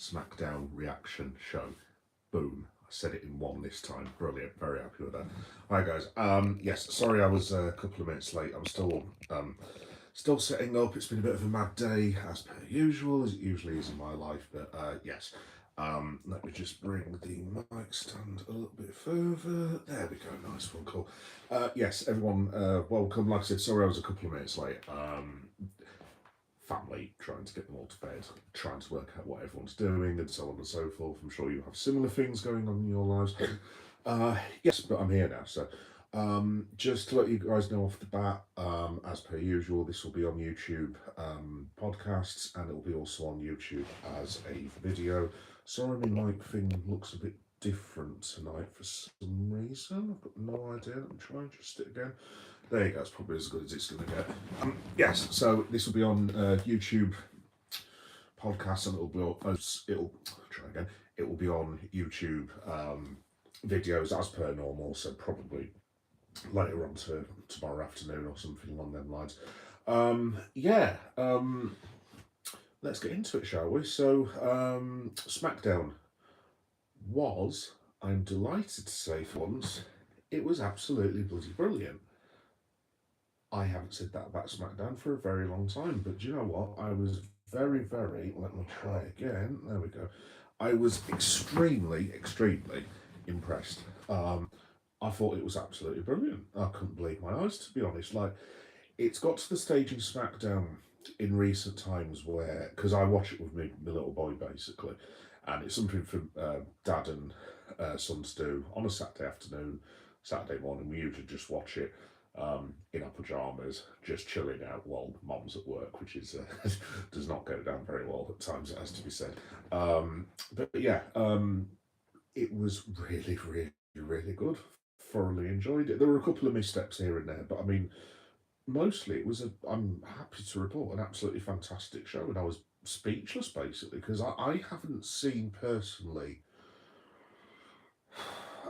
Smackdown reaction show. Boom. I said it in one this time. Brilliant. Very happy with that. Hi guys. Yes, sorry I was a couple of minutes late. I'm still setting up. It's been a bit of a mad day, as per usual, as it usually is in my life. But yes. Let me just bring the mic stand a little bit further. There we go. Nice one. Cool. Yes, everyone, welcome. Like I said, sorry I was a couple of minutes late. Family, trying to get them all to bed, trying to work out what everyone's doing, and so on and so forth. I'm sure you have similar things going on in your lives. Yes, but I'm here now. So, just to let you guys know off the bat, as per usual, this will be on YouTube podcasts, and it will be also on YouTube as a video. Sorry, my mic thing looks a bit different tonight for some reason. I've got no idea. Let me try and just it again. There you go, it's probably as good as it's going to get. Yes, so this will be on YouTube podcast, and it will be on YouTube videos as per normal, so probably later on to tomorrow afternoon or something along them lines. Let's get into it, shall we? So, Smackdown was, I'm delighted to say for once, it was absolutely bloody brilliant. I haven't said that about Smackdown for a very long time, but do you know what? I was very, let me try again. There we go. I was extremely impressed. I thought it was absolutely brilliant. I couldn't believe my eyes, to be honest. Like, it's got to the stage in Smackdown in recent times where, because I watch it with my little boy basically, and it's something for dad and son to do on a Saturday afternoon, Saturday morning. We usually just watch it in our pajamas, just chilling out while mom's at work, which is does not go down very well at times, it has to be said. But yeah, it was really good. Thoroughly enjoyed it. There were a couple of missteps here and there, but I mean, mostly it was I'm happy to report, an absolutely fantastic show, and I was speechless basically because I haven't seen personally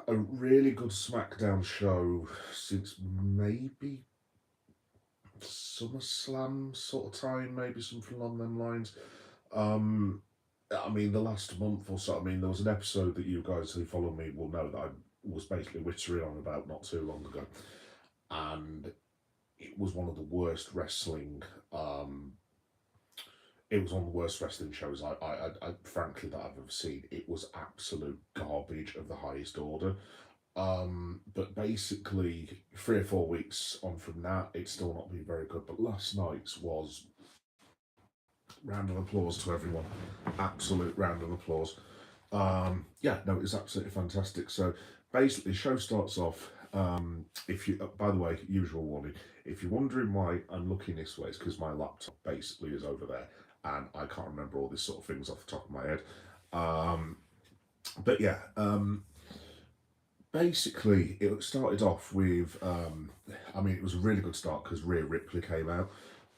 a really good Smackdown show since maybe SummerSlam sort of time, maybe something along them lines. I mean, the last month or so, I mean, there was an episode that you guys who follow me will know that I was basically whittering on about not too long ago, and it was one of the worst wrestling. It was one of the worst wrestling shows I frankly that I've ever seen. It was absolute garbage of the highest order. But basically, 3 or 4 weeks on from that, it's still not been very good. But last night's was round of applause to everyone. Absolute round of applause. Yeah, no, it was absolutely fantastic. So basically, the show starts off. If you, by the way, usual warning. If you're wondering why I'm looking this way, it's because my laptop basically is over there, and I can't remember all these sort of things off the top of my head. But yeah, basically, it started off with, I mean, it was a really good start because Rhea Ripley came out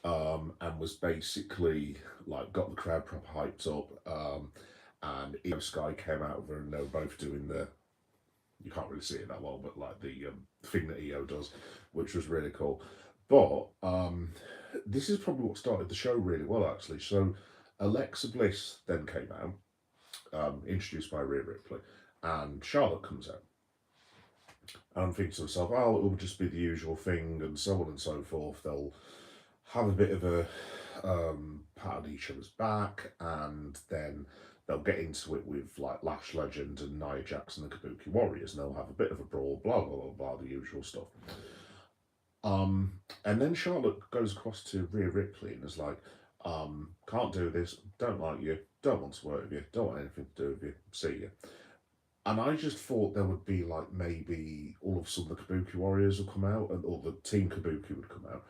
and was basically like got the crowd proper hyped up. And Io Sky came out of her, and they were both doing the, you can't really see it that well, but like the thing that Io does, which was really cool. But this is probably what started the show really well, actually. So Alexa Bliss then came out, introduced by Rhea Ripley, and Charlotte comes out. And I'm thinking to myself, oh, it will just be the usual thing, and so on and so forth. They'll have a bit of a pat on each other's back, and then they'll get into it with like Lash Legend and Nia Jax and the Kabuki Warriors, and they'll have a bit of a brawl, blah blah blah blah, the usual stuff. And then Charlotte goes across to Rhea Ripley and is like, can't do this, don't like you, don't want to work with you, don't want anything to do with you, see you. And I just thought there would be like maybe all of some of the Kabuki Warriors would come out, or the Team Kabuki would come out,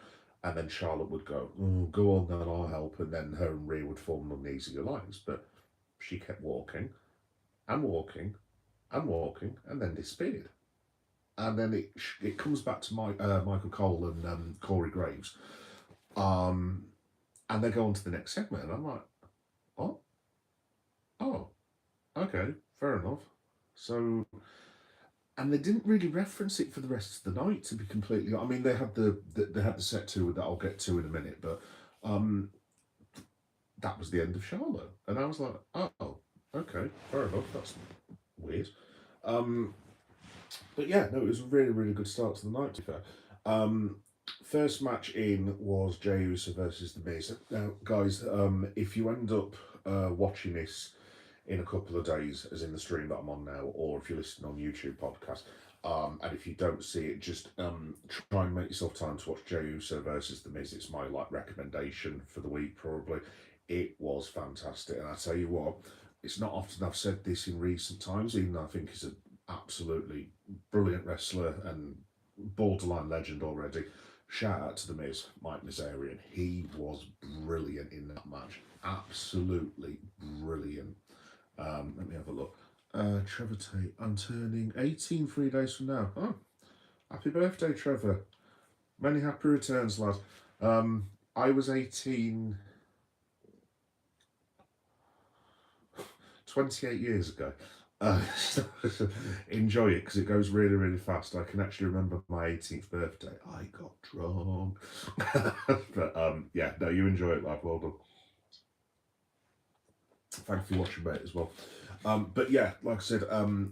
and then Charlotte would go, oh, go on then, I'll help, and then her and Rhea would form an uneasy alliance. But she kept walking, and walking, and walking, and then disappeared. And then it comes back to Michael Cole and Corey Graves, and they go on to the next segment, and I'm like, what? Oh, okay, fair enough. So, and they didn't really reference it for the rest of the night, to be completely. I mean, they had the set to that I'll get to in a minute, but that was the end of Charlotte, and I was like, oh, Okay, fair enough. That's weird. Um, but yeah, no, it was a really, really good start to the night, to be fair. Um, First match in was Jey Uso versus The Miz. Now, guys, if you end up watching this in a couple of days, as in the stream that I'm on now, or if you're listening on YouTube podcast, and if you don't see it, just try and make yourself time to watch Jey Uso versus The Miz. It's my recommendation for the week, probably. It was fantastic, and I tell you what, it's not often I've said this in recent times, even though I think he's an absolutely brilliant wrestler and borderline legend already. Shout out to The Miz, Mike Nazarian. He was brilliant in that match. Absolutely brilliant. Let me have a look. Trevor Tate, I'm turning 18 3 days from now. Oh, happy birthday, Trevor. Many happy returns, lad. I was 18 28 years ago. So enjoy it because it goes really, really fast. I can actually remember my 18th birthday. I got drunk. But yeah, no, you enjoy it, lad. Well done. Thank you for watching, mate, as well. But yeah, like I said,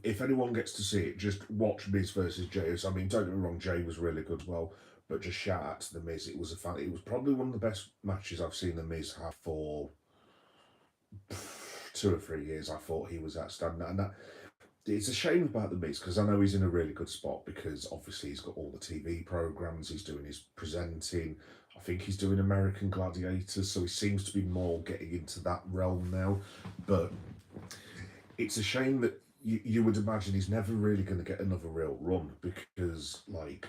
if anyone gets to see it, just watch Miz versus Jey. I mean, don't get me wrong, Jey was really good as well, but just shout out to the Miz. It was it was probably one of the best matches I've seen the Miz have for 2 or 3 years. I thought he was outstanding, and it's a shame about the Miz because I know he's in a really good spot because obviously he's got all the TV programs, he's doing his presenting. I think he's doing American Gladiators, so he seems to be more getting into that realm now. But it's a shame that you would imagine he's never really going to get another real run because, like,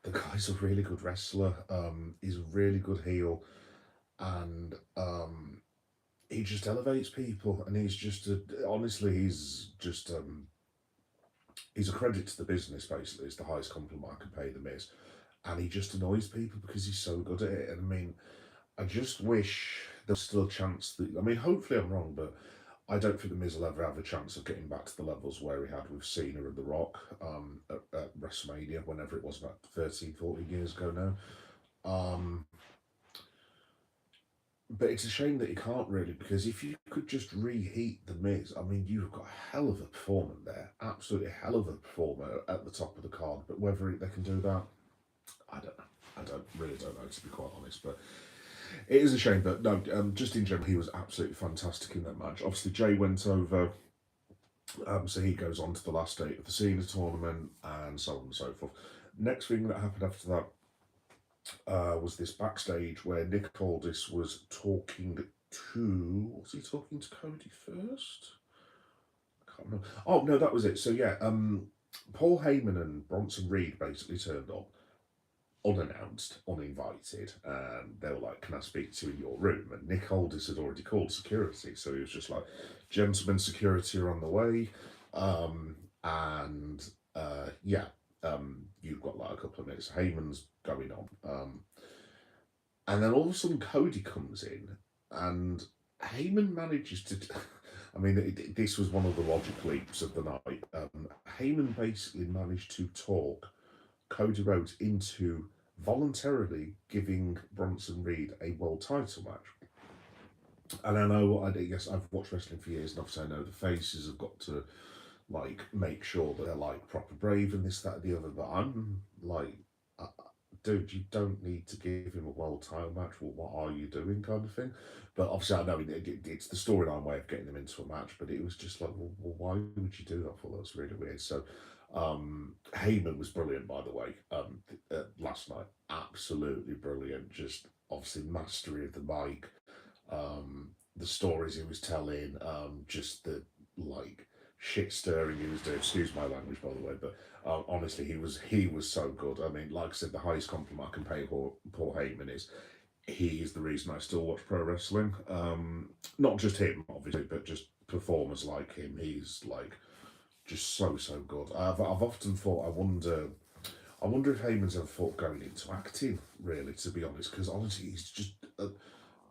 the guy's a really good wrestler. He's a really good heel, and he just elevates people. And he's just honestly, he's a credit to the business. Basically, it's the highest compliment I can pay the Miz, and he just annoys people because he's so good at it. And I mean, I just wish there was still a chance that I mean, hopefully I'm wrong, but I don't think the Miz will ever have a chance of getting back to the levels where he had with Cena and The Rock at WrestleMania, whenever it was, about 13, 14 years ago now. But it's a shame that he can't really, because if you could just reheat The Miz, I mean, you've got a hell of a performer there. Absolutely hell of a performer at the top of the card. But whether they can do that, I don't know. I really don't know, to be quite honest. But it is a shame. But no, just in general, he was absolutely fantastic in that match. Obviously, Jey went over. So he goes on to the last date of the Cena tournament and so on and so forth. Next thing that happened after that was this backstage where Nick Aldis was talking to. Was he talking to Cody first? I can't remember. Oh no, that was it. So yeah, Paul Heyman and Bronson Reed basically turned up unannounced, uninvited, and they were like, "Can I speak to you in your room?" And Nick Aldis had already called security, so he was just like, "Gentlemen, security are on the way," and yeah, you've got like a couple of minutes. Heyman's going on, and then all of a sudden Cody comes in, and Heyman manages to. I mean, this was one of the logic leaps of the night. Heyman basically managed to talk Cody Rhodes into voluntarily giving Bronson Reed a world title match. And I know, I guess I've watched wrestling for years, and obviously I know the faces have got to like make sure that they're like proper brave and this, that, and the other. But I'm like, dude, you don't need to give him a world title match. Well, what are you doing, kind of thing? But obviously, I know it's the storyline way of getting them into a match. But it was just like, well, why would you do that? I thought that was really weird. So, Heyman was brilliant, by the way. Last night, absolutely brilliant. Just obviously mastery of the mic, the stories he was telling, just the like shit stirring he was doing. Excuse my language, by the way, but honestly, he was so good. I mean, like I said, the highest compliment I can pay Paul Heyman is he is the reason I still watch pro wrestling. Not just him, obviously, but just performers like him. He's like just so good. I've often thought, I wonder if Heyman's ever thought going into acting, really, to be honest, because honestly, he's just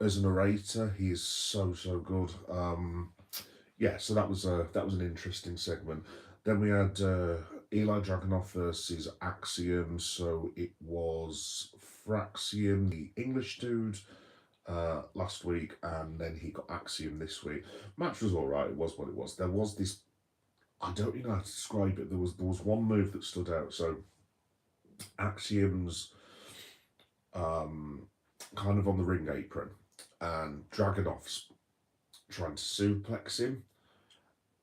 as a narrator, he is so good. Yeah, so that was an interesting segment. Then we had Eli Dragunov versus Axiom. So it was Fraxium, the English dude, last week, and then he got Axiom this week. Match was all right. It was what it was. There was this. I don't really know how to describe it. There was one move that stood out. So Axiom's kind of on the ring apron, and Dragunov's trying to suplex him.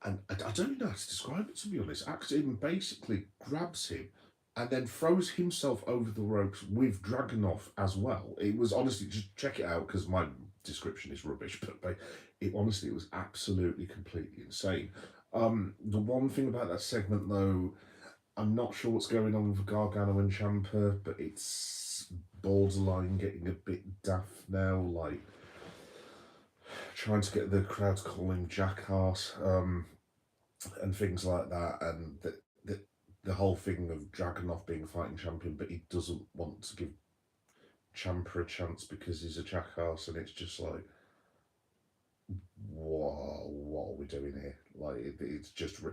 And I don't know how to describe it, to be honest. Axiom basically grabs him and then throws himself over the ropes with Dragunov as well. It was honestly, just check it out because my description is rubbish, but it honestly, it was absolutely completely insane. The one thing about that segment, though, I'm not sure what's going on with Gargano and Ciampa, but it's borderline getting a bit daft now, like trying to get the crowd to call him Jackass. And things like that, and the whole thing of Dragunov being a fighting champion, but he doesn't want to give Ciampa a chance because he's a jackass, and it's just like, whoa, what are we doing here? Like, it's just,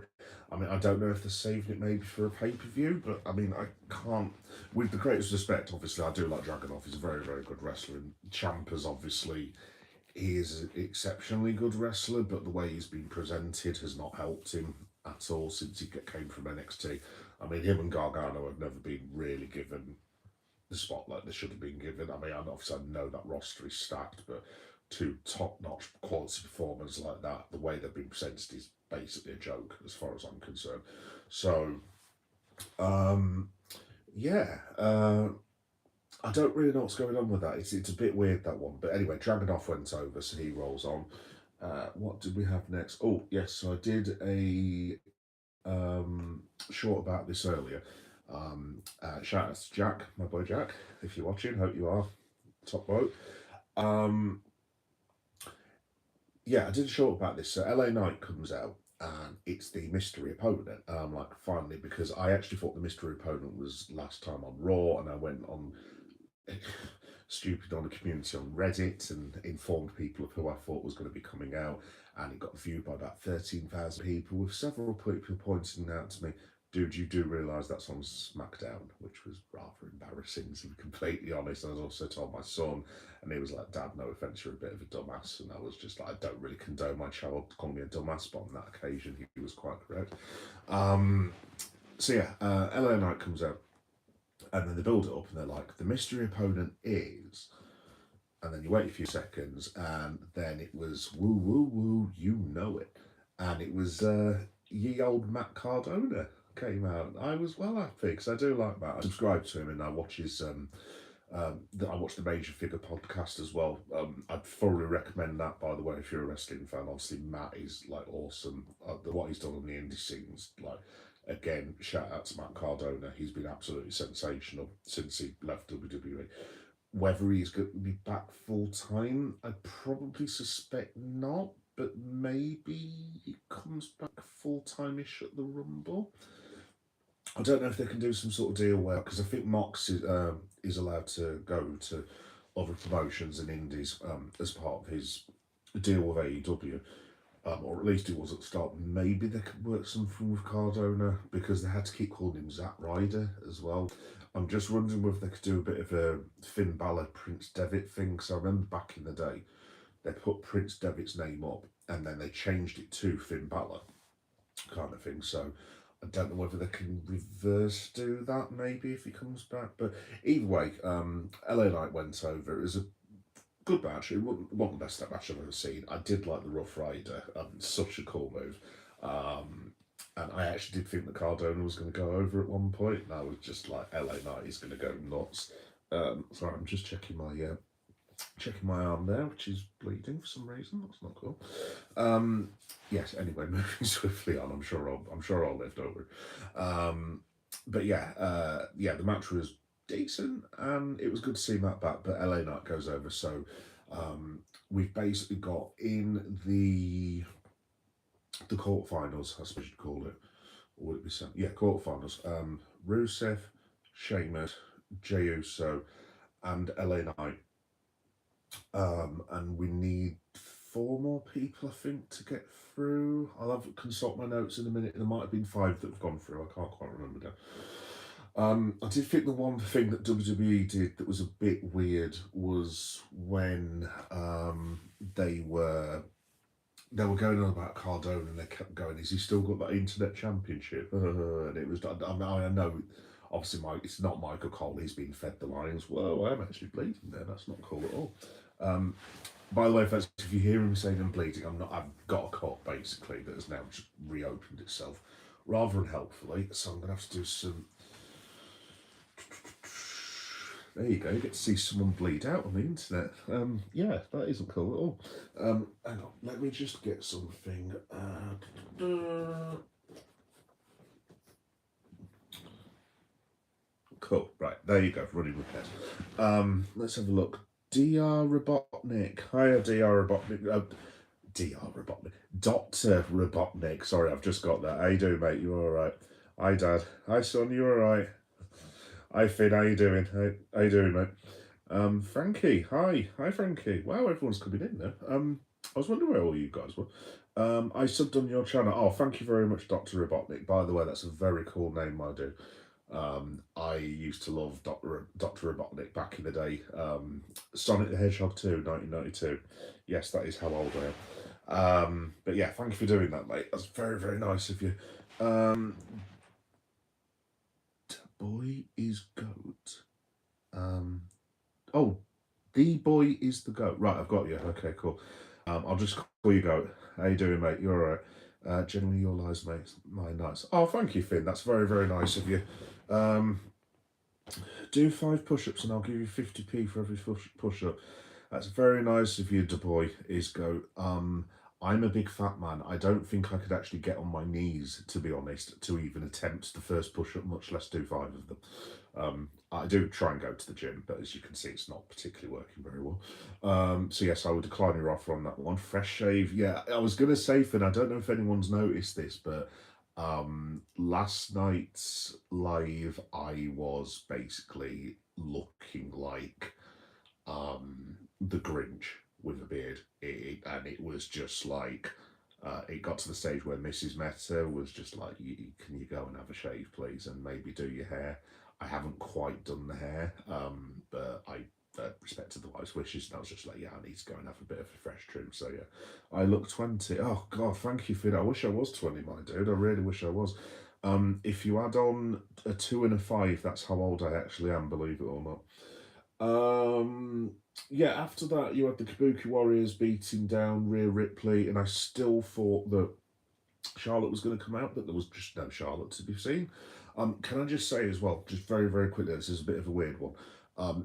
I mean, I don't know if they're saving it maybe for a pay-per-view, but I mean, I can't, with the greatest respect, obviously, I do like Dragunov, he's a very, very good wrestler, and Ciampa's obviously, he is an exceptionally good wrestler, but the way he's been presented has not helped him at all since he came from NXT. I mean, him and Gargano have never been really given the spotlight they should have been given. I mean, obviously I know that roster is stacked, but two top-notch quality performers like that, the way they've been presented is basically a joke as far as I'm concerned. So, yeah, I don't really know what's going on with that. It's a bit weird, that one. But anyway, Dragunov went over, so he rolls on. What did we have next? Oh, yes, so I did a short about this earlier. Shout out to Jack, my boy Jack, if you're watching, hope you are. Top bloke. Yeah, I did a short about this. So LA Knight comes out, and it's the mystery opponent. Like, finally, because I actually thought the mystery opponent was last time on Raw, and I went on stupid on a community on Reddit and informed people of who I thought was going to be coming out, and it got viewed by about 13,000 people, with several people pointing out to me, dude, you do realise that's on Smackdown, which was rather embarrassing, to be completely honest. And I also told my son, and he was like, Dad, no offence, you're a bit of a dumbass. And I was just like, I don't really condone my child calling me a dumbass, but on that occasion, he was quite correct. So yeah, LA Knight comes out, and then they build it up, and they're like, the mystery opponent is, and then you wait a few seconds, and then it was woo woo woo, you know it, and it was ye old Matt Cardona came out. I was well happy because I do like Matt. I subscribe to him, and I watch his I watch the Major Figure podcast as well. I'd thoroughly recommend that, by the way, if you're a wrestling fan. Obviously, Matt is like awesome. What he's done on the indie scenes, like, again, shout out to Matt Cardona. He's been absolutely sensational since he left WWE. Whether he's going to be back full time, I probably suspect not, but maybe he comes back full time-ish at the Rumble. I don't know if they can do some sort of deal where, because I think Mox is allowed to go to other promotions and indies as part of his deal with AEW, or at least it was at the start. Maybe they could work something with Cardona, because they had to keep calling him Zack Ryder as well. I'm just wondering whether they could do a bit of a Finn Balor, Prince Devitt thing, because I remember back in the day, they put Prince Devitt's name up, and then they changed it to Finn Balor, kind of thing. So I don't know whether they can reverse do that, maybe, if he comes back. But either way, LA Knight went over. It was a good match. It wasn't the best match I've ever seen. I did like the Rough Rider. Such a cool move. And I actually did think that Cardona was going to go over at one point. And I was just like, LA Knight is going to go nuts. Sorry, I'm just checking my arm there, which is bleeding for some reason. That's not cool. Yes. Anyway, moving swiftly on. I'm sure I'll live over. But yeah, the match was decent, and it was good to see Matt back. But LA Knight goes over, so we've basically got in the quarterfinals, I suppose you'd call it, or would it be some? Yeah, quarterfinals. Rusev, Sheamus, Jey Uso, and LA Knight. And we need 4 more people, I think, to get through. I'll have consult my notes in a minute. There might have been 5 that have gone through. I can't quite remember I did think the one thing that WWE did that was a bit weird was when they were they were going on about Cardone and they kept going, "Is he still got that internet championship?" And it was, I know, obviously, it's not Michael Cole. He's been fed the lines. Whoa, I'm actually bleeding there. That's not cool at all. Um, by the way, folks, if you hear him saying I'm bleeding, I'm not. I've got a cut basically that has now just reopened itself, rather unhelpfully. So I'm gonna have to do some. There you go. You get to see someone bleed out on the internet. Yeah, that isn't cool at all. Hang on. Let me just get something. Cool. Right. There you go. Running repairs. Let's have a look. Dr. Robotnik. Hiya, Dr. Robotnik. Dr. Robotnik. Dr. Robotnik. Sorry, I've just got that. How you doing, mate? You all right? Hi, Dad. Hi, son. You all right? Hi, Finn. How you doing? How you doing, mate? Frankie. Hi, Frankie. Wow, everyone's coming in now. I was wondering where all you guys were. I subbed on your channel. Oh, thank you very much, Dr. Robotnik. By the way, that's a very cool name, I do. I used to love Dr. Robotnik back in the day. Sonic the Hedgehog 2, 1992. Yes, that is how old I am. But yeah, thank you for doing that, mate. That's very, very nice of you. Boy is goat. Oh, the boy is the goat. Right, I've got you. Okay, cool. I'll just call you goat. How you doing, mate? You're all right. Generally, your lives, mate. Mine, nice. Oh, thank you, Finn. That's very, very nice of you. Do 5 push-ups and I'll give you 50p for every push-up. That's very nice of you, boy is goat. I'm a big fat man. I don't think I could actually get on my knees, to be honest, to even attempt the first push-up, much less do 5 of them. I do try and go to the gym, but as you can see, it's not particularly working very well. So yes, I would decline your offer on that one. Fresh shave, yeah. I was going to say, Finn, I don't know if anyone's noticed this, but last night's live, I was basically looking like the Grinch with a beard, and it was just like it got to the stage where Mrs. Meta was just like, "Can you go and have a shave, please, and maybe do your hair?" I haven't quite done the hair, but I respected the wife's wishes, and I was just like, "Yeah, I need to go and have a bit of a fresh trim." So yeah, I look 20. Oh God, thank you for that. I wish I was 20, my dude. I really wish I was. If you add on a 2 and a 5, that's how old I actually am, believe it or not. Yeah, after that, you had the Kabuki Warriors beating down Rhea Ripley, and I still thought that Charlotte was going to come out, but there was just no Charlotte to be seen. Can I just say as well, just very, very quickly, this is a bit of a weird one.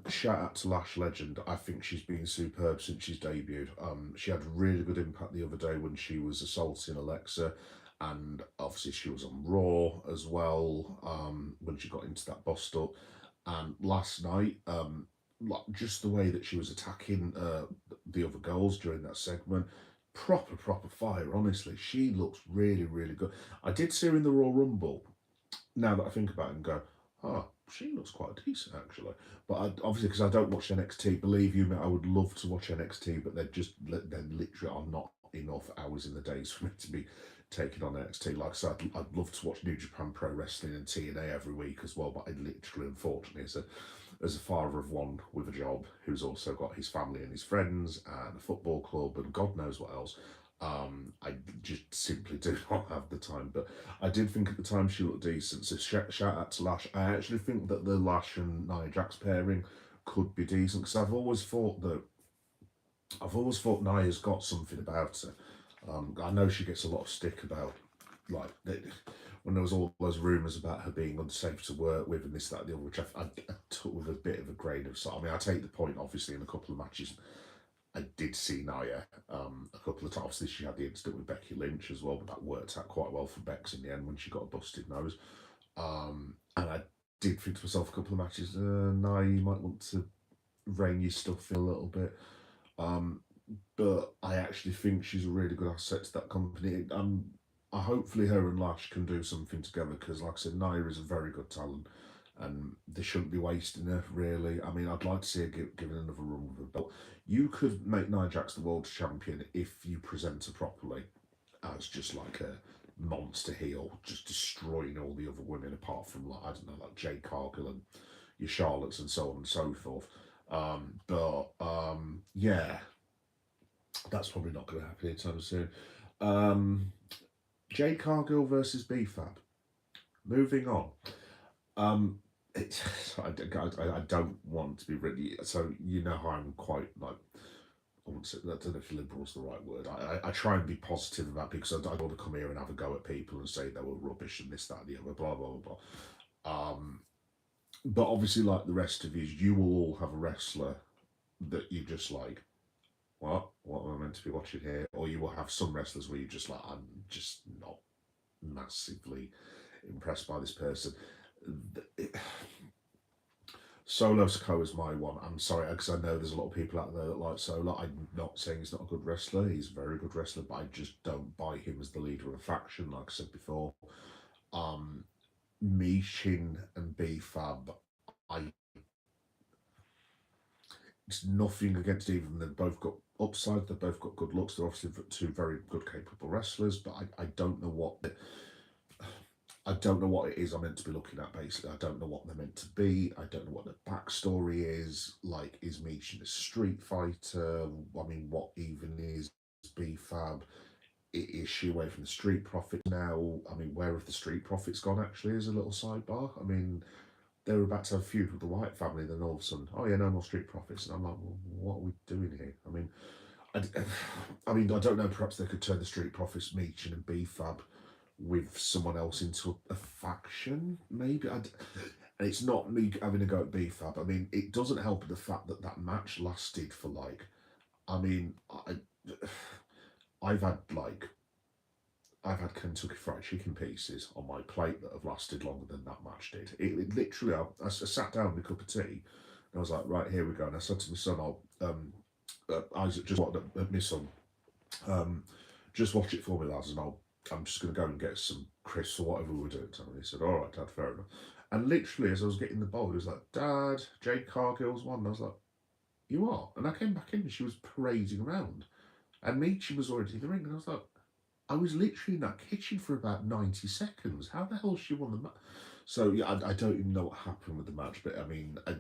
Shout out to Lash Legend. I think she's been superb since she's debuted. She had really good impact the other day when she was assaulting Alexa, and obviously she was on Raw as well when she got into that bust up. And last night, like just the way that she was attacking the other girls during that segment, proper fire. Honestly, she looks really, really good. I did see her in the Royal Rumble. Now that I think about it, and go, oh, she looks quite decent actually. But obviously, because I don't watch NXT, believe you me, I would love to watch NXT, but they're literally are not enough hours in the days for me to be taking on NXT. Like I said, I'd love to watch New Japan Pro Wrestling and TNA every week as well, but I literally, unfortunately, as a father of one with a job who's also got his family and his friends and a football club and God knows what else, I just simply do not have the time. But I did think at the time she looked decent. So shout out to Lash. I actually think that the Lash and Nia Jax pairing could be decent because I've always thought Nia's got something about her. I know she gets a lot of stick about like when there was all those rumours about her being unsafe to work with and this, that, and the other, which I took with a bit of a grain of salt. I mean, I take the point, obviously, in a couple of matches. I did see Nia a couple of times. Obviously, she had the incident with Becky Lynch as well, but that worked out quite well for Bex in the end when she got a busted nose. And I did think to myself a couple of matches, Nia, you might want to rein your stuff in a little bit. But I actually think she's a really good asset to that company. Hopefully her and Lash can do something together because, like I said, Nia is a very good talent and they shouldn't be wasting her, really. I mean, I'd like to see her given another run with a belt. You could make Nia Jax the world champion if you present her properly as just like a monster heel, just destroying all the other women apart from, like, I don't know, like Jade Cargill and your Charlottes and so on and so forth. Yeah, that's probably not going to happen anytime soon. Um, Jade Cargill versus BFAB. Moving on. Um, it, I don't want to be really. So you know how I'm quite like. I wouldn't say, I don't know if liberal's the right word. I try and be positive about because I don't want to come here and have a go at people and say they were rubbish and this, that, and the other, blah, blah, blah, blah. But obviously, like the rest of you will all have a wrestler that you just like, what am I meant to be watching here? Or you will have some wrestlers where you just like, I'm just not massively impressed by this person. Solo Sikoa is my one. I'm sorry, because I know there's a lot of people out there that like Solo. I'm not saying he's not a good wrestler. He's a very good wrestler, but I just don't buy him as the leader of a faction, like I said before. Michin and BFAB, I it's nothing against either of them. They've both got upside. They've both got good looks. They're obviously two very good, capable wrestlers. But I don't know what it is I'm meant to be looking at. Basically, I don't know what they're meant to be. I don't know what the backstory is. Like, is Michin a street fighter? I mean, what even is BFAB? Is she away from the Street Profits now? I mean, where have the Street Profits gone? Actually, as a little sidebar. I mean, they were about to have a feud with the White family, then all of a sudden, oh yeah, no more Street Profits, and I'm like, well, what are we doing here? I mean, I don't know. Perhaps they could turn the Street Profits, Meechin and BFAB, with someone else into a faction, maybe. And it's not me having a go at BFAB. I mean, it doesn't help the fact that that match lasted for like, I mean, I've had like I've had Kentucky Fried Chicken pieces on my plate that have lasted longer than that match did. It literally, I sat down with a cup of tea, and I was like, right, here we go. And I said to my son, Isaac, just what my son, just watch it for me, lads, and I'm just going to go and get some crisps or whatever we were doing. And he said, all right, Dad, fair enough. And literally, as I was getting the bowl, he was like, Dad, Jade Cargill's won. And I was like, you are? And I came back in and she was parading around. And Michi was already in the ring, and I was like, I was literally in that kitchen for about 90 seconds. How the hell she won the match? So, yeah, I don't even know what happened with the match, but I mean, I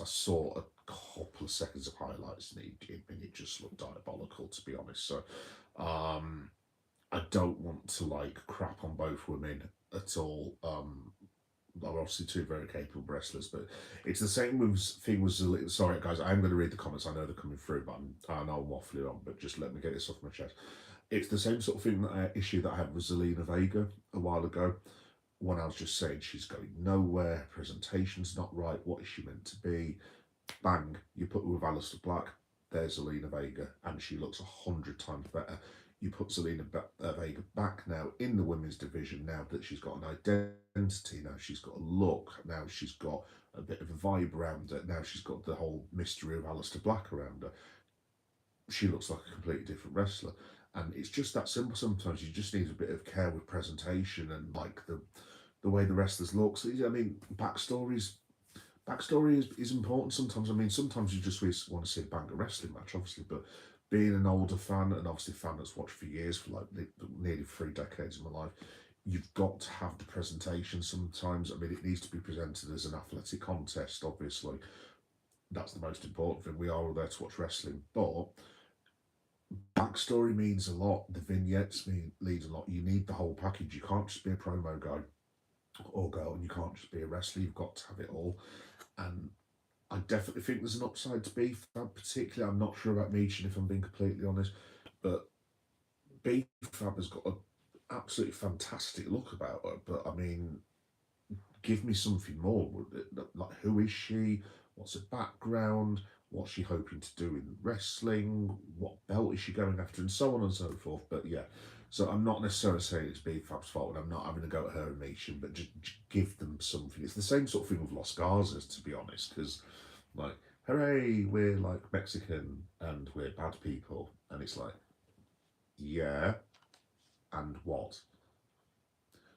saw a couple of seconds of highlights and it just looked diabolical, to be honest. So, I don't want to like crap on both women at all. Are obviously two very capable wrestlers, but it's the same thing with Zelina. Sorry, guys, I'm going to read the comments. I know they're coming through, but I know I'm waffling on, but just let me get this off my chest. It's the same sort of thing issue that I had with Zelina Vega a while ago, when I was just saying she's going nowhere, presentation's not right, what is she meant to be? Bang, you put her with Aleister Black, there's Zelina Vega, and she looks 100 times better. You put Zelina Vega back now in the women's division, now that she's got an identity, now she's got a look, now she's got a bit of a vibe around her, now she's got the whole mystery of Aleister Black around her. She looks like a completely different wrestler. And it's just that simple. Sometimes you just need a bit of care with presentation and like the way the wrestlers look. So, I mean, backstory is important sometimes. I mean, sometimes you just want to see a banger wrestling match, obviously, but being an older fan and obviously a fan that's watched for years, for like nearly 3 decades of my life, you've got to have the presentation sometimes. I mean, it needs to be presented as an athletic contest, obviously. That's the most important thing. We are all there to watch wrestling, but backstory means a lot. The vignettes mean a lot. You need the whole package. You can't just be a promo guy or girl, and you can't just be a wrestler. You've got to have it all. And I definitely think there's an upside to BFAB, particularly. I'm not sure about Michin, if I'm being completely honest, but BFAB has got an absolutely fantastic look about her. But I mean, give me something more. Like, who is she? What's her background? What's she hoping to do in wrestling? What belt is she going after? And so on and so forth. But yeah, so I'm not necessarily saying it's BFAB's fault, and I'm not having to go at her and Nation, but just give them something. It's the same sort of thing with Los Garzas, to be honest, because like, hooray, we're like Mexican and we're bad people. And it's like, yeah, and what?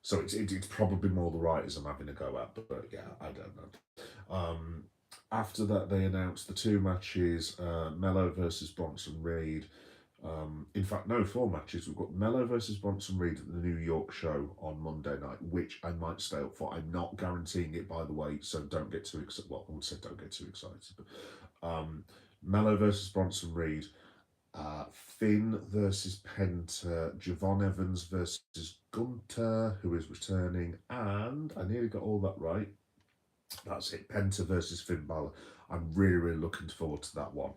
So it's probably more the writers I'm having a go at, but yeah, I don't know. After that, they announced the 2 matches: Mello versus Bronson Reed, In fact, no, 4 matches. We've got Mello versus Bronson Reed at the New York show on Monday night, which I might stay up for. I'm not guaranteeing it, by the way, so don't get too excited. Well, I would say don't get too excited. But Mello versus Bronson Reed, Finn versus Penta, Javon Evans versus Gunter, who is returning, and I nearly got all that right. That's it. Penta versus Finn Balor. I'm really, really looking forward to that one.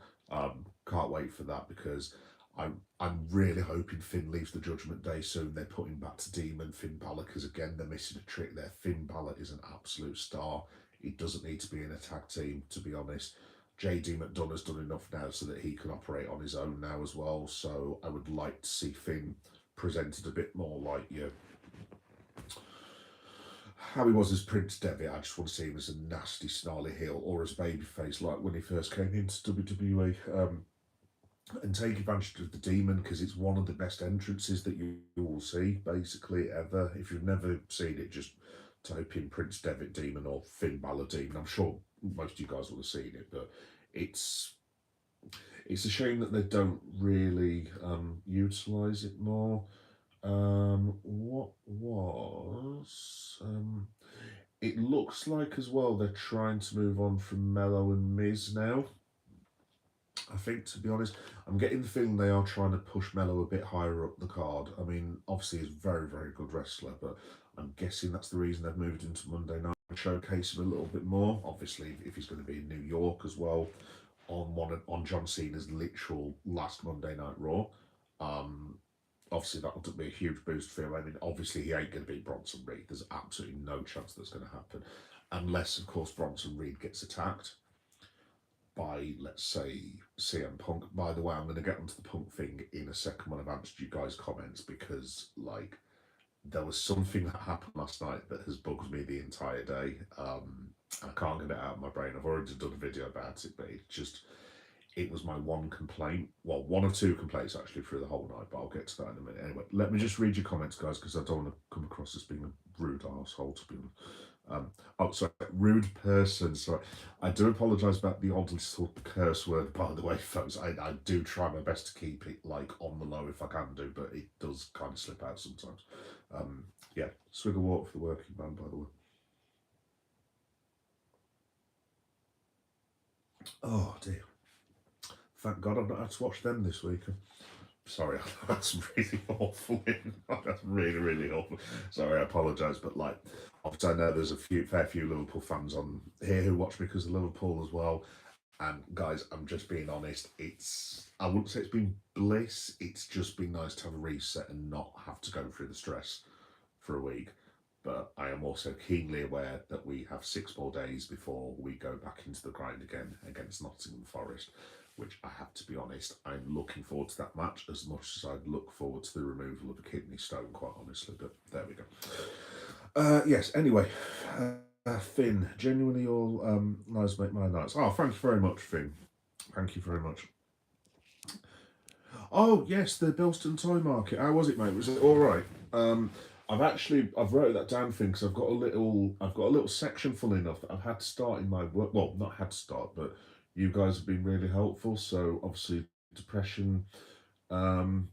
Can't wait for that because I'm really hoping Finn leaves the Judgment Day soon. They're putting back to Demon Finn Balor because again they're missing a trick there. Finn Balor is an absolute star. He doesn't need to be in a tag team, to be honest. JD McDonough has done enough now so that he can operate on his own now as well. So I would like to see Finn presented a bit more like you how he was as Prince Devitt. I just want to see him as a nasty, snarly heel or as babyface, like when he first came into WWE, and take advantage of the Demon because it's one of the best entrances that you will see, basically, ever. If you've never seen it, just type in Prince Devitt Demon or Finn Balor Demon. I'm sure most of you guys will have seen it, but it's a shame that they don't really utilise it more. What was it looks like as well they're trying to move on from Mello and Miz now. I think, to be honest, I'm getting the feeling they are trying to push Mello a bit higher up the card. I mean, obviously he's a very, very good wrestler, but I'm guessing that's the reason they've moved into Monday night to showcase him a little bit more. Obviously, if he's going to be in New York as well, on John Cena's literal last Monday Night Raw. Obviously that would be a huge boost for him. I mean, obviously he ain't going to beat Bronson Reed. There's absolutely no chance that's going to happen, unless, of course, Bronson Reed gets attacked by, let's say, CM Punk. By the way, I'm going to get onto the Punk thing in a second when I've answered you guys' comments because, like, there was something that happened last night that has bugged me the entire day. I can't get it out of my brain. I've already done a video about it, but it was my one complaint. Well, one or two complaints actually through the whole night, but I'll get to that in a minute. Anyway, let me just read your comments, guys, because I don't want to come across as being a rude arsehole, to be honest. Oh, sorry, rude person. Sorry. I do apologise about the odd little curse word, by the way, folks. I do try my best to keep it, like, on the low if I can do, but it does kind of slip out sometimes. Yeah, swig of water for the working man, by the way. Oh, dear. Thank God I've not had to watch them this week. Sorry, that's really awful. That's really, really awful. Sorry, I apologise, but like, obviously, I know there's fair few Liverpool fans on here who watch me because of Liverpool as well. And guys, I'm just being honest. I wouldn't say it's been bliss. It's just been nice to have a reset and not have to go through the stress for a week. But I am also keenly aware that we have 6 more days before we go back into the grind again against Nottingham Forest, which I have to be honest, I'm looking forward to that match as much as I look forward to the removal of a kidney stone, quite honestly. But there we go. Yes, anyway, Finn, genuinely all nights make my nights. Oh, thank you very much, Finn. Thank you very much. Oh yes, the Bilston Toy Market. How was it, mate? Was it all right? I've wrote that down thing because I've got a little section full enough that I've had to start in my work. Well, not had to start, but you guys have been really helpful. So obviously depression, um,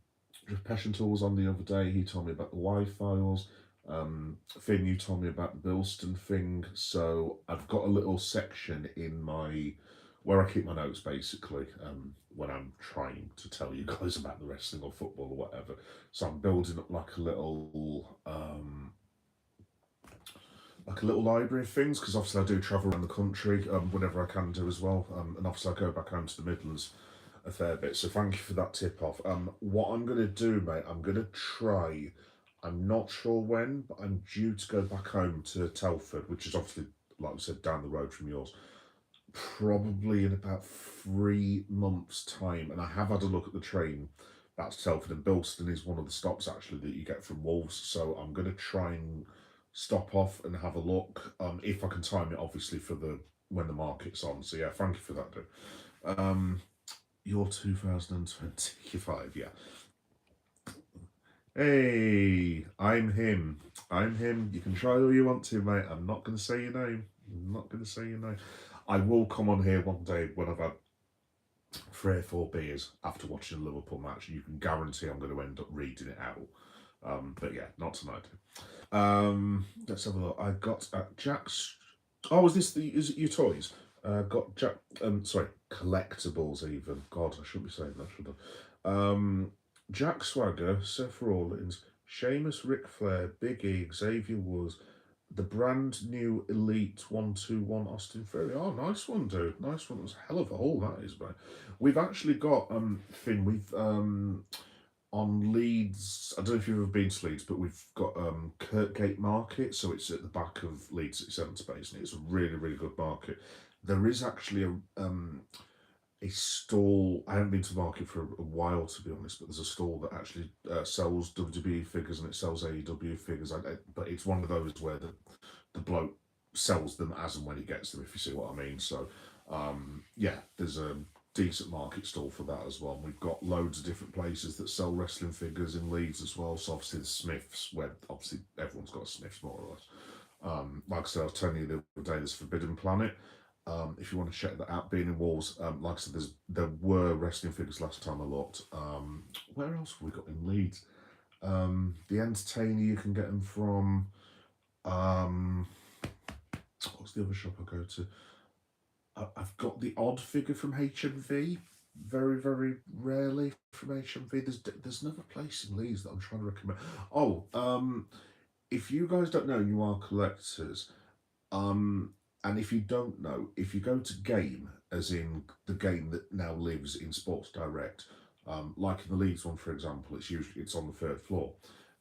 depression tools on the other day. He told me about the Y files. Finn, you told me about the Bilston thing. So I've got a little section in my where I keep my notes basically when I'm trying to tell you guys about the wrestling or football or whatever. So I'm building up like a little library of things because obviously I do travel around the country whenever I can do as well, and obviously I go back home to the Midlands a fair bit. So thank you for that tip off. What I'm going to do, mate, I'm going to try. I'm not sure when, but I'm due to go back home to Telford, which is obviously, like I said, down the road from yours probably in about 3 months' time, and I have had a look at the train. That's Telford, and Bilston is one of the stops actually that you get from Wolves. So I'm going to try and stop off and have a look. If I can time it, obviously for the when the market's on. So yeah, thank you for that, dude. You're 2025, yeah. Hey, I'm him. I'm him. You can try all you want to, mate. I'm not going to say your name. I'm not going to say your name. I will come on here one day when I've had 3 or 4 beers after watching a Liverpool match, you can guarantee I'm going to end up reading it out. But yeah, not tonight. Let's have a look. I got Jack's. Oh, is it your toys? Got Jack. Sorry, collectibles even. God, I shouldn't be saying that, should I? Jack Swagger, Seth Rollins, Sheamus, Ric Flair, Big E, Xavier Woods, the brand new Elite 121 Austin Theory. Oh, nice one, dude. Nice one. That's a hell of a haul, that is, mate. We've actually got Finn. We've on Leeds. I don't know if you've ever been to Leeds, but we've got Kirkgate Market, so it's at the back of Leeds City Centre space, and it's a really, really good market. There is actually a stall. I haven't been to the market for a while, to be honest, but there's a stall that actually sells WWE figures and it sells AEW figures. But it's one of those where the bloke sells them as and when he gets them, if you see what I mean. So, yeah, there's a decent market stall for that as well. And we've got loads of different places that sell wrestling figures in Leeds as well. So obviously the Smiths, where obviously everyone's got a Smiths more or less. Like I said, I was telling you the other day, there's Forbidden Planet. If you want to check that out, being in Wolves, like I said, there were wrestling figures last time I looked. Where else have we got in Leeds? The Entertainer, you can get them from. What's the other shop I go to? I've got the odd figure from HMV. Very, very rarely from HMV. There's another place in Leeds that I'm trying to recommend. Oh, if you guys don't know, you are collectors. And if you don't know, if you go to Game, as in the game that now lives in Sports Direct, like in the Leeds one, for example, it's on the 3rd floor,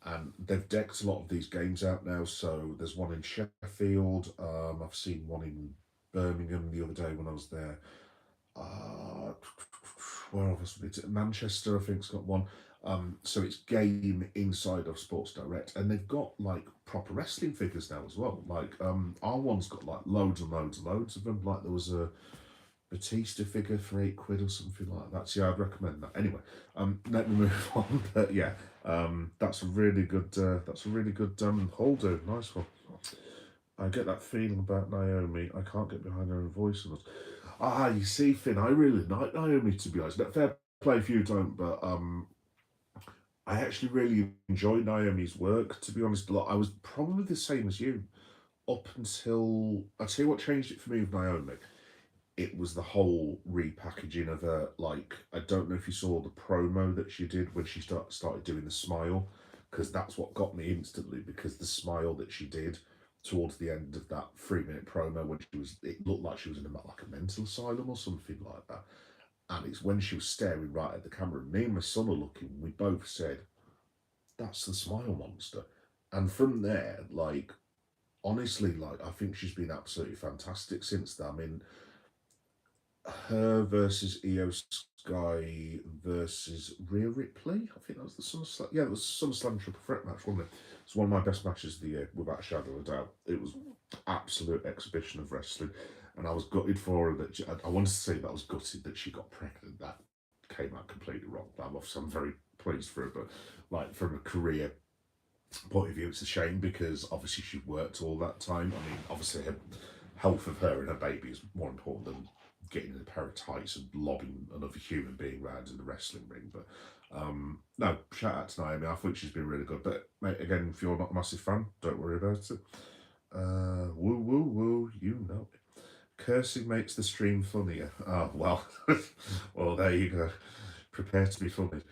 and they've decked a lot of these games out now. So there's one in Sheffield. I've seen one in Birmingham the other day when I was there. Uh, where else? It's Manchester, I think, has got one. So it's Game inside of Sports Direct, and they've got like proper wrestling figures now as well. Like our one's got like loads and loads and loads of them. Like there was a Batista figure for £8 or something like that. So yeah, I'd recommend that. Anyway, let me move on. But yeah, that's a really good. Haul, dude. Nice one. I get that feeling about Naomi. I can't get behind her own voice enough. Ah, you see, Finn, I really like Naomi, to be honest. Fair play if you don't, but I actually really enjoy Naomi's work, to be honest. I was probably the same as you up until. I'll tell you what changed it for me with Naomi. It was the whole repackaging of her. Like, I don't know if you saw the promo that she did when she started doing the smile, because that's what got me instantly, because the smile that she did towards the end of that 3-minute promo when it looked like she was in like a mental asylum or something like that. And it's when she was staring right at the camera, me and my son are looking, we both said, that's the smile monster. And from there, like, honestly, like, I think she's been absolutely fantastic since then. I mean, her versus Io Sky versus Rhea Ripley. I think that was the SummerSlam. Yeah, it was SummerSlam Triple Threat match, wasn't it? It's one of my best matches of the year, without a shadow of a doubt. It was absolute exhibition of wrestling, and I was gutted for her that I wanted to say that I was gutted that she got pregnant. That came out completely wrong. I'm very pleased for her, but like from a career point of view, it's a shame because obviously she worked all that time. I mean, obviously her health of her and her baby is more important than getting in a pair of tights and lobbing another human being around in the wrestling ring. But no, shout out to Naomi. I think she's been really good. But mate, again, if you're not a massive fan, don't worry about it. Woo woo woo, you know it. Cursing makes the stream funnier. Oh well, well there you go. Prepare to be funny.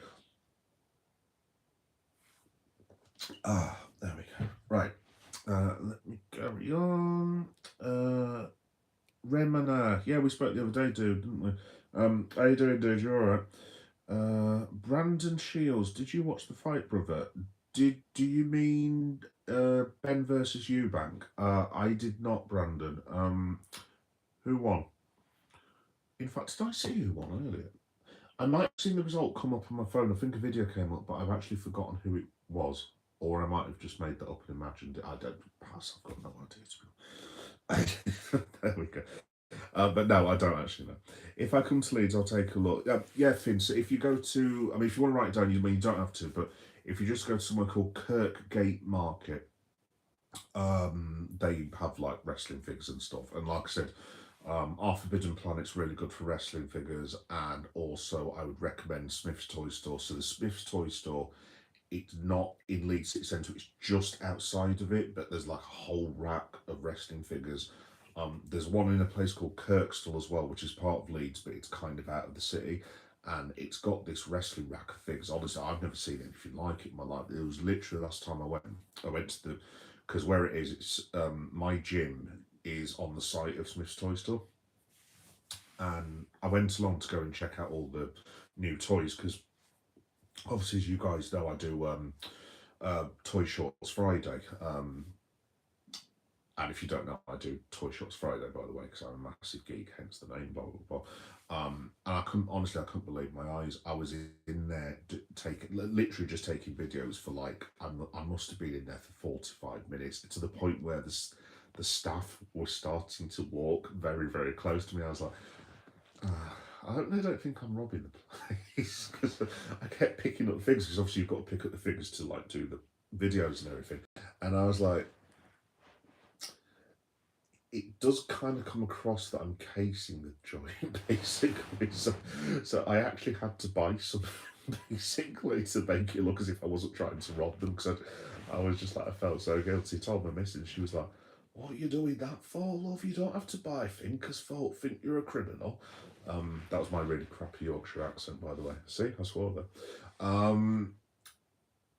There we go. Right. Let me carry on. Remana. Yeah, we spoke the other day, dude, didn't we? How you doing, dude? You alright? Brandon Shields, did you watch the fight, brother? Do you mean Ben versus Eubank? I did not, Brandon. Who won? In fact, did I see who won earlier? I might have seen the result come up on my phone. I think a video came up, but I've actually forgotten who it was. Or I might have just made that up and imagined it. I don't pass. I've got no idea. To be there we go. But no, I don't actually know. If I come to Leeds, I'll take a look. Yeah, Finn. So if you go to, I mean, if you want to write it down, you don't have to. But if you just go to somewhere called Kirkgate Market, they have like wrestling figures and stuff. And like I said, Our Forbidden Planet's really good for wrestling figures, and also I would recommend Smith's Toy Store. So the Smith's Toy Store, it's not in Leeds City Centre, it's just outside of it, but there's like a whole rack of wrestling figures. There's one in a place called Kirkstall as well, which is part of Leeds, but it's kind of out of the city. And it's got this wrestling rack of figures. Honestly, I've never seen anything like it in my life. It was literally the last time I went to the, because where it is, it's my gym is on the site of Smith's Toy Store. And I went along to go and check out all the new toys because obviously, as you guys know, I do Toy Shorts Friday. And if you don't know, I do Toy Shorts Friday, by the way, because I'm a massive geek, hence the name, blah, blah, blah. And honestly, I couldn't believe my eyes. I was in there literally just taking videos for like, I must have been in there for 45 minutes, to the point where the staff were starting to walk very, very close to me. I was like, I hope they don't think I'm robbing the place, because I kept picking up the figures, because obviously you've got to pick up the figures to like do the videos and everything. And I was like, it does kind of come across that I'm casing the joint, basically. So I actually had to buy some, basically, to make it look as if I wasn't trying to rob them, because I was just like, I felt so guilty. Told my missus, she was like, "What are you doing that for, love? You don't have to buy things because folk think you're a criminal." That was my really crappy Yorkshire accent, by the way. See, I swore there.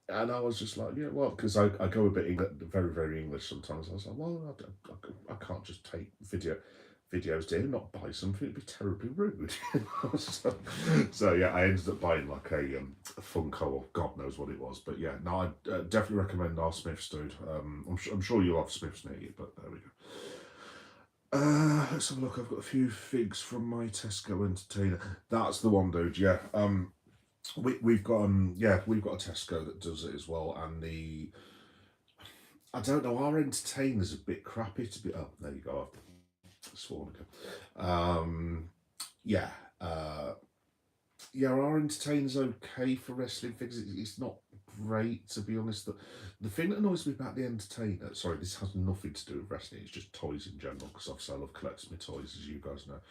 And I was just like, yeah, well, because I go a bit very, very English sometimes. I was like, well, I can't just take videos down, not buy something. It'd be terribly rude. So yeah, I ended up buying like a Funko, or God knows what it was. But yeah, no, I definitely recommend our Smiths, dude. I'm sure you'll have Smiths near you, but there we go. Let's have a look. I've got a few figs from my Tesco entertainer. That's the one, dude. Yeah. We've got we've got a Tesco that does it as well, and I don't know, our entertainer's a bit crappy to be. Oh, there you go. I've sworn again. Yeah, yeah, our entertainer's okay for wrestling figures. It's not great, to be honest. The thing that annoys me about the entertainer, sorry, this has nothing to do with wrestling. It's just toys in general, because obviously I love collecting my toys, as you guys know.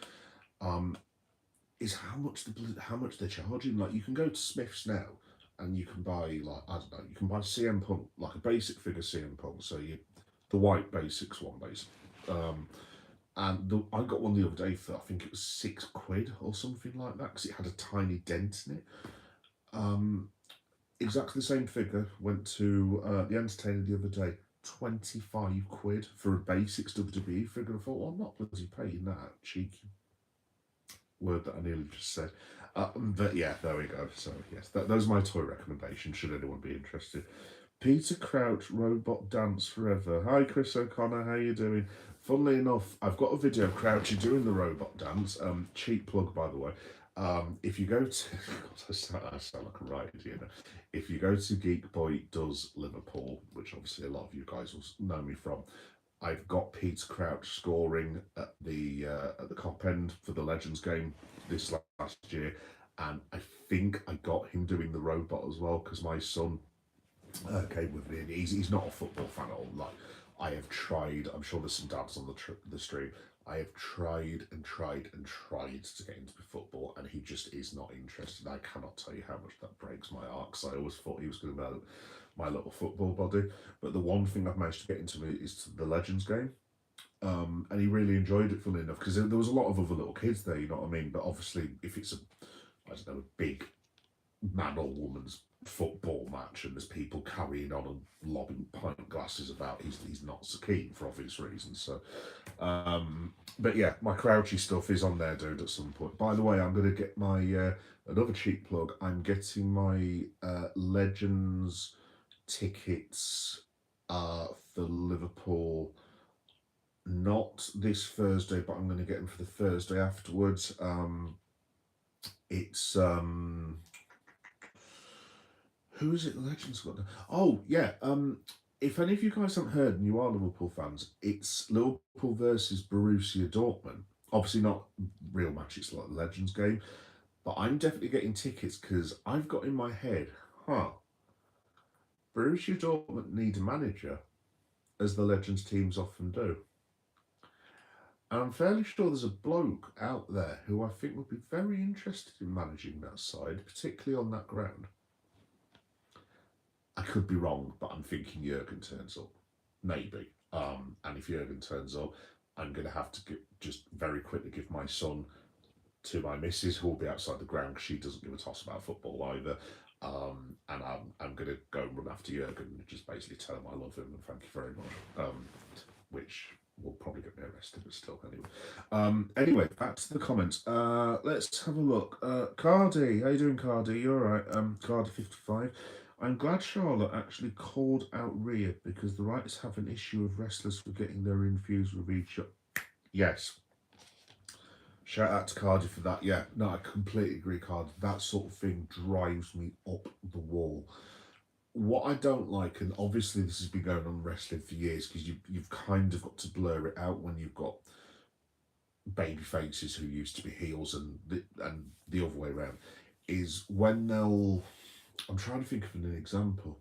Is how much they're charging. Like, you can go to Smiths now and you can buy, like, I don't know, you can buy CM Punk, like a basic figure CM Punk, so the white basics one, basically. And I got one the other day for, I think it was £6 or something like that, because it had a tiny dent in it. Exactly the same figure. Went to the entertainer the other day. £25 for a basics WWE figure. I thought, well, I'm not bloody paying that. Cheeky word that I nearly just said. But yeah, there we go. So yes, those are my toy recommendations, should anyone be interested. Peter Crouch, Robot Dance Forever. Hi, Chris O'Connor, how you doing? Funnily enough, I've got a video of Crouchy doing the robot dance. Cheap plug, by the way. If you go to, I sound like a riot, you know. If you go to Geek Boy Does Liverpool, which obviously a lot of you guys will know me from, I've got Peter Crouch scoring at the Cop End for the Legends game this last year, and I think I got him doing the robot as well, because my son came with me. And he's not a football fan at all. Like, I have tried. I'm sure there's some dads on the stream. I have tried and tried and tried to get into football, and he just is not interested. I cannot tell you how much that breaks my heart, because I always thought he was going to be my little football body. But the one thing I've managed to get into is to the Legends game. And he really enjoyed it, funnily enough, because there was a lot of other little kids there, you know what I mean? But obviously, if it's I don't know, a big man or woman's football match and there's people carrying on and lobbing pint glasses about, he's not so keen, for obvious reasons. So, but yeah, my Crouchy stuff is on there, dude, at some point. By the way, I'm going to get my, another cheap plug, I'm getting my Legends tickets for Liverpool, not this Thursday, but I'm going to get them for the Thursday afterwards. It's who is it? The Legends got. Oh yeah. If any of you guys haven't heard and you are Liverpool fans, it's Liverpool versus Borussia Dortmund. Obviously not real match. It's like the Legends game, but I'm definitely getting tickets because I've got in my head, Borussia Dortmund need a manager, as the Legends teams often do. And I'm fairly sure there's a bloke out there who I think would be very interested in managing that side, particularly on that ground. I could be wrong, but I'm thinking Jurgen turns up. Maybe. And if Jurgen turns up, I'm going to have to just very quickly give my son to my missus, who will be outside the ground because she doesn't give a toss about football either. And I'm going to go and run after Jurgen and just basically tell him I love him and thank you very much. Which will probably get me arrested, but still, anyway. Anyway, back to the comments. Let's have a look. Cardi, how you doing, Cardi? You alright? Cardi55. I'm glad Charlotte actually called out Rhea because the writers have an issue of wrestlers forgetting their infused with each other. Yes. Shout out to Cardi for that. Yeah, no, I completely agree, Cardi. That sort of thing drives me up the wall. What I don't like, and obviously this has been going on in wrestling for years, because you've kind of got to blur it out when you've got baby faces who used to be heels and the other way around, is when they'll. I'm trying to think of an example.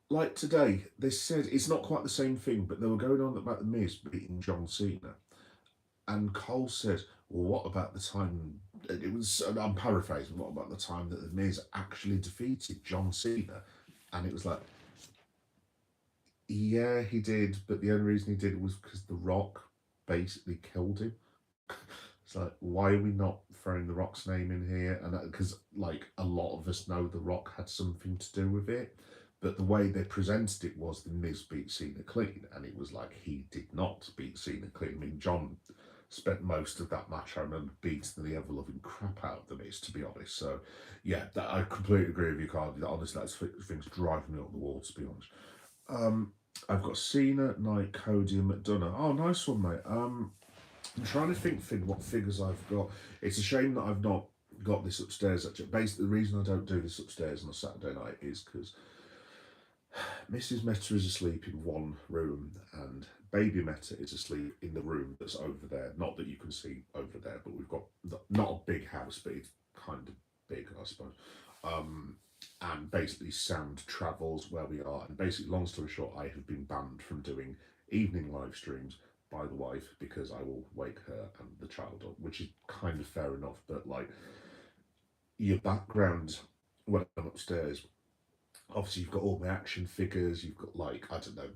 Like today, they said it's not quite the same thing, but they were going on about the Miz beating John Cena, and Cole said, "Well, what about the time?" It was. I'm paraphrasing. What about the time that the Miz actually defeated John Cena? And it was like, yeah, he did, but the only reason he did it was because The Rock basically killed him. It's like, why are we not throwing The Rock's name in here? And because, like, a lot of us know The Rock had something to do with it, but the way they presented it was the Miz beat Cena clean, and it was like he did not beat Cena clean. I mean, John spent most of that match, I remember, beating the ever loving crap out of the Miz, to be honest. So, yeah, I completely agree with you, Cardi. Honestly, that's things driving me up the wall, to be honest. I've got Cena, Knight, Cody, and McDonough. Oh, nice one, mate. I'm trying to think what figures I've got. It's a shame that I've not got this upstairs. Actually, basically, the reason I don't do this upstairs on a Saturday night is because Mrs. Meta is asleep in one room and Baby Meta is asleep in the room that's over there. Not that you can see over there, but we've got not a big house, but it's kind of big, I suppose. And basically sound travels where we are. And basically, long story short, I have been banned from doing evening live streams by the wife because I will wake her and the child up, which is kind of fair enough. But like your background when I'm upstairs, obviously you've got all my action figures, you've got like, I don't know,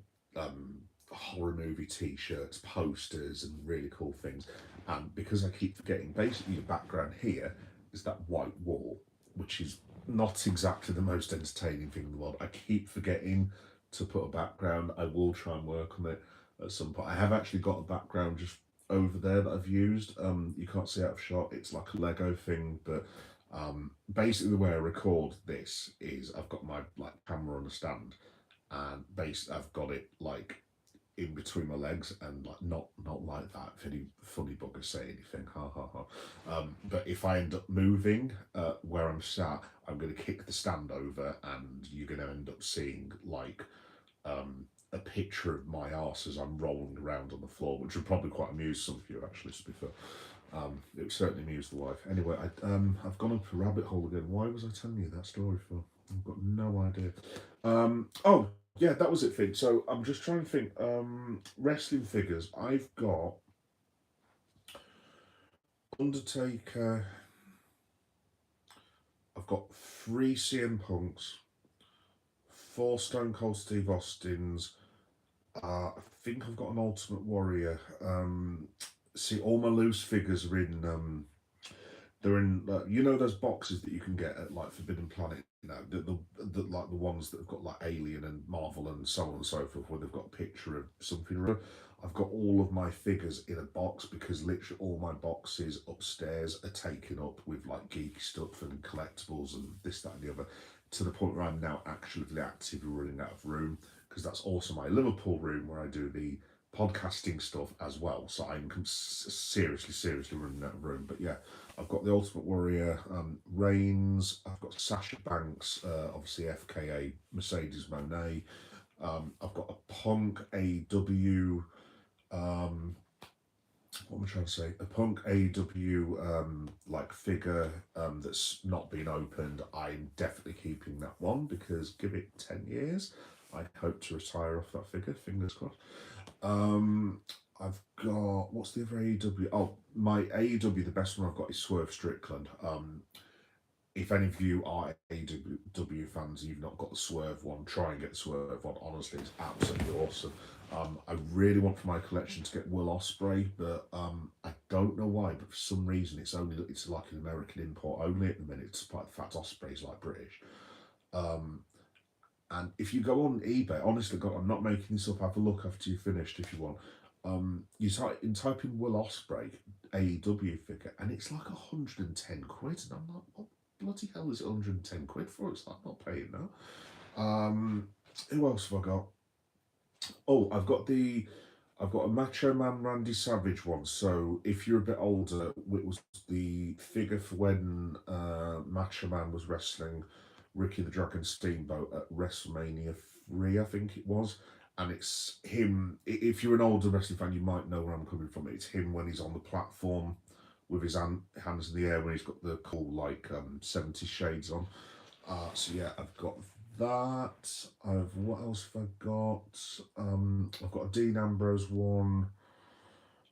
horror movie t-shirts, posters and really cool things. And because I keep forgetting, basically the background here is that white wall, which is not exactly the most entertaining thing in the world. I keep forgetting to put a background. I will try and work on it at some point. I have actually got a background just over there that I've used. You can't see out of shot. It's like a Lego thing, but basically the way I record this is I've got my like camera on a stand, and basically I've got it like in between my legs, and like not like that if any funny buggers say anything, ha ha ha. But if I end up moving where I'm sat, I'm going to kick the stand over and you're going to end up seeing like a picture of my arse as I'm rolling around on the floor, which would probably quite amuse some of you actually, to be fair. It would certainly amuse the wife. Anyway, I've gone up a rabbit hole again. Why was I telling you that story for? I've got no idea. Oh, yeah, that was it, Finn. So I'm just trying to think. Wrestling figures. I've got Undertaker. I've got 3 CM Punks, 4 Stone Cold Steve Austins. I think I've got an Ultimate Warrior. See, all my loose figures are in. They're in, you know, those boxes that you can get at like Forbidden Planet. You know, the like the ones that have got like Alien and Marvel and so on and so forth, where they've got a picture of something. I've got all of my figures in a box because literally all my boxes upstairs are taken up with like geeky stuff and collectibles and this, that, and the other, to the point where I'm now actively running out of room, because that's also my Liverpool room where I do the podcasting stuff as well. So I'm seriously running out of room. But yeah, I've got the Ultimate Warrior, Reigns. I've got Sasha Banks, obviously FKA, Mercedes Moné. I've got a Punk AW. What am I trying to say? A Punk AW like figure that's not been opened. I'm definitely keeping that one because give it 10 years. I hope to retire off that figure, fingers crossed. I've got, what's the other AEW? Oh, my AEW, the best one I've got is Swerve Strickland. If any of you are AEW fans, you've not got the Swerve one, try and get the Swerve one. Honestly, it's absolutely awesome. I really want for my collection to get Will Ospreay, but I don't know why, but for some reason it's like an American import only at the minute, despite the fact Ospreay's like British. And if you go on eBay, honestly, God, I'm not making this up. Have a look after you've finished if you want. Type in Will Ospreay AEW figure, and it's like 110 quid, and I'm like, what bloody hell is it 110 quid for? It's like, I'm not paying that. Who else have I got? Oh, I've got a Macho Man Randy Savage one. So if you're a bit older, it was the figure for when Macho Man was wrestling Ricky the Dragon Steamboat at WrestleMania 3, I think it was. And it's him. If you're an older wrestling fan, you might know where I'm coming from. It's him when he's on the platform with his hands in the air when he's got the cool, like, 70 shades on. So yeah, I've got that. What else have I got? I've got a Dean Ambrose one.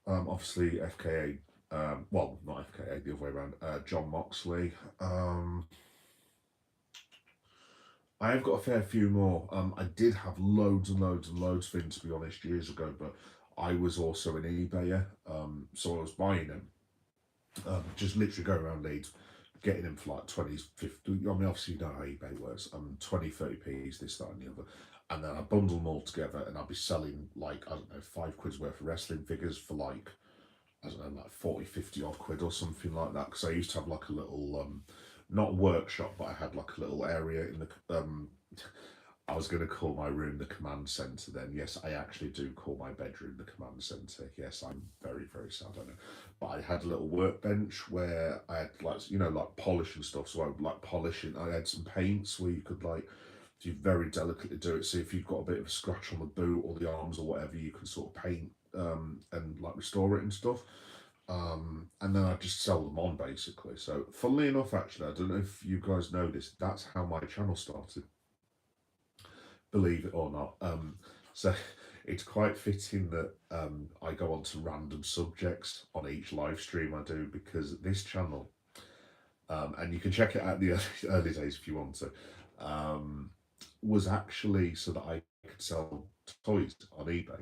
Obviously FKA. Well, not FKA, the other way around. John Moxley. I have got a fair few more. I did have loads and loads and loads of them, to be honest, years ago, but I was also an eBayer, so I was buying them. Just literally going around Leeds, getting them for like 20, 50. I mean, obviously, you know how eBay works. 20, 30p's, this, that, and the other. And then I bundle them all together and I'll be selling, like, I don't know, £5 worth of wrestling figures for like, I don't know, like 40, 50 odd quid or something like that. Because I used to have like a little, not workshop, but I had like a little area in the, I was going to call my room the command centre then. Yes, I actually do call my bedroom the command centre. Yes, I'm very, very sad, I know. But I had a little workbench where I had, like, you know, like polish and stuff. So I would like polishing. I had some paints where you could, like, you very delicately do it. So if you've got a bit of a scratch on the boot or the arms or whatever, you can sort of paint and like restore it and stuff. And then I just sell them on basically. So funnily enough, actually, I don't know if you guys know this, that's how my channel started, believe it or not. So it's quite fitting that I go on to random subjects on each live stream I do, because this channel, and you can check it out the early days if you want to, was actually so that I could sell toys on eBay.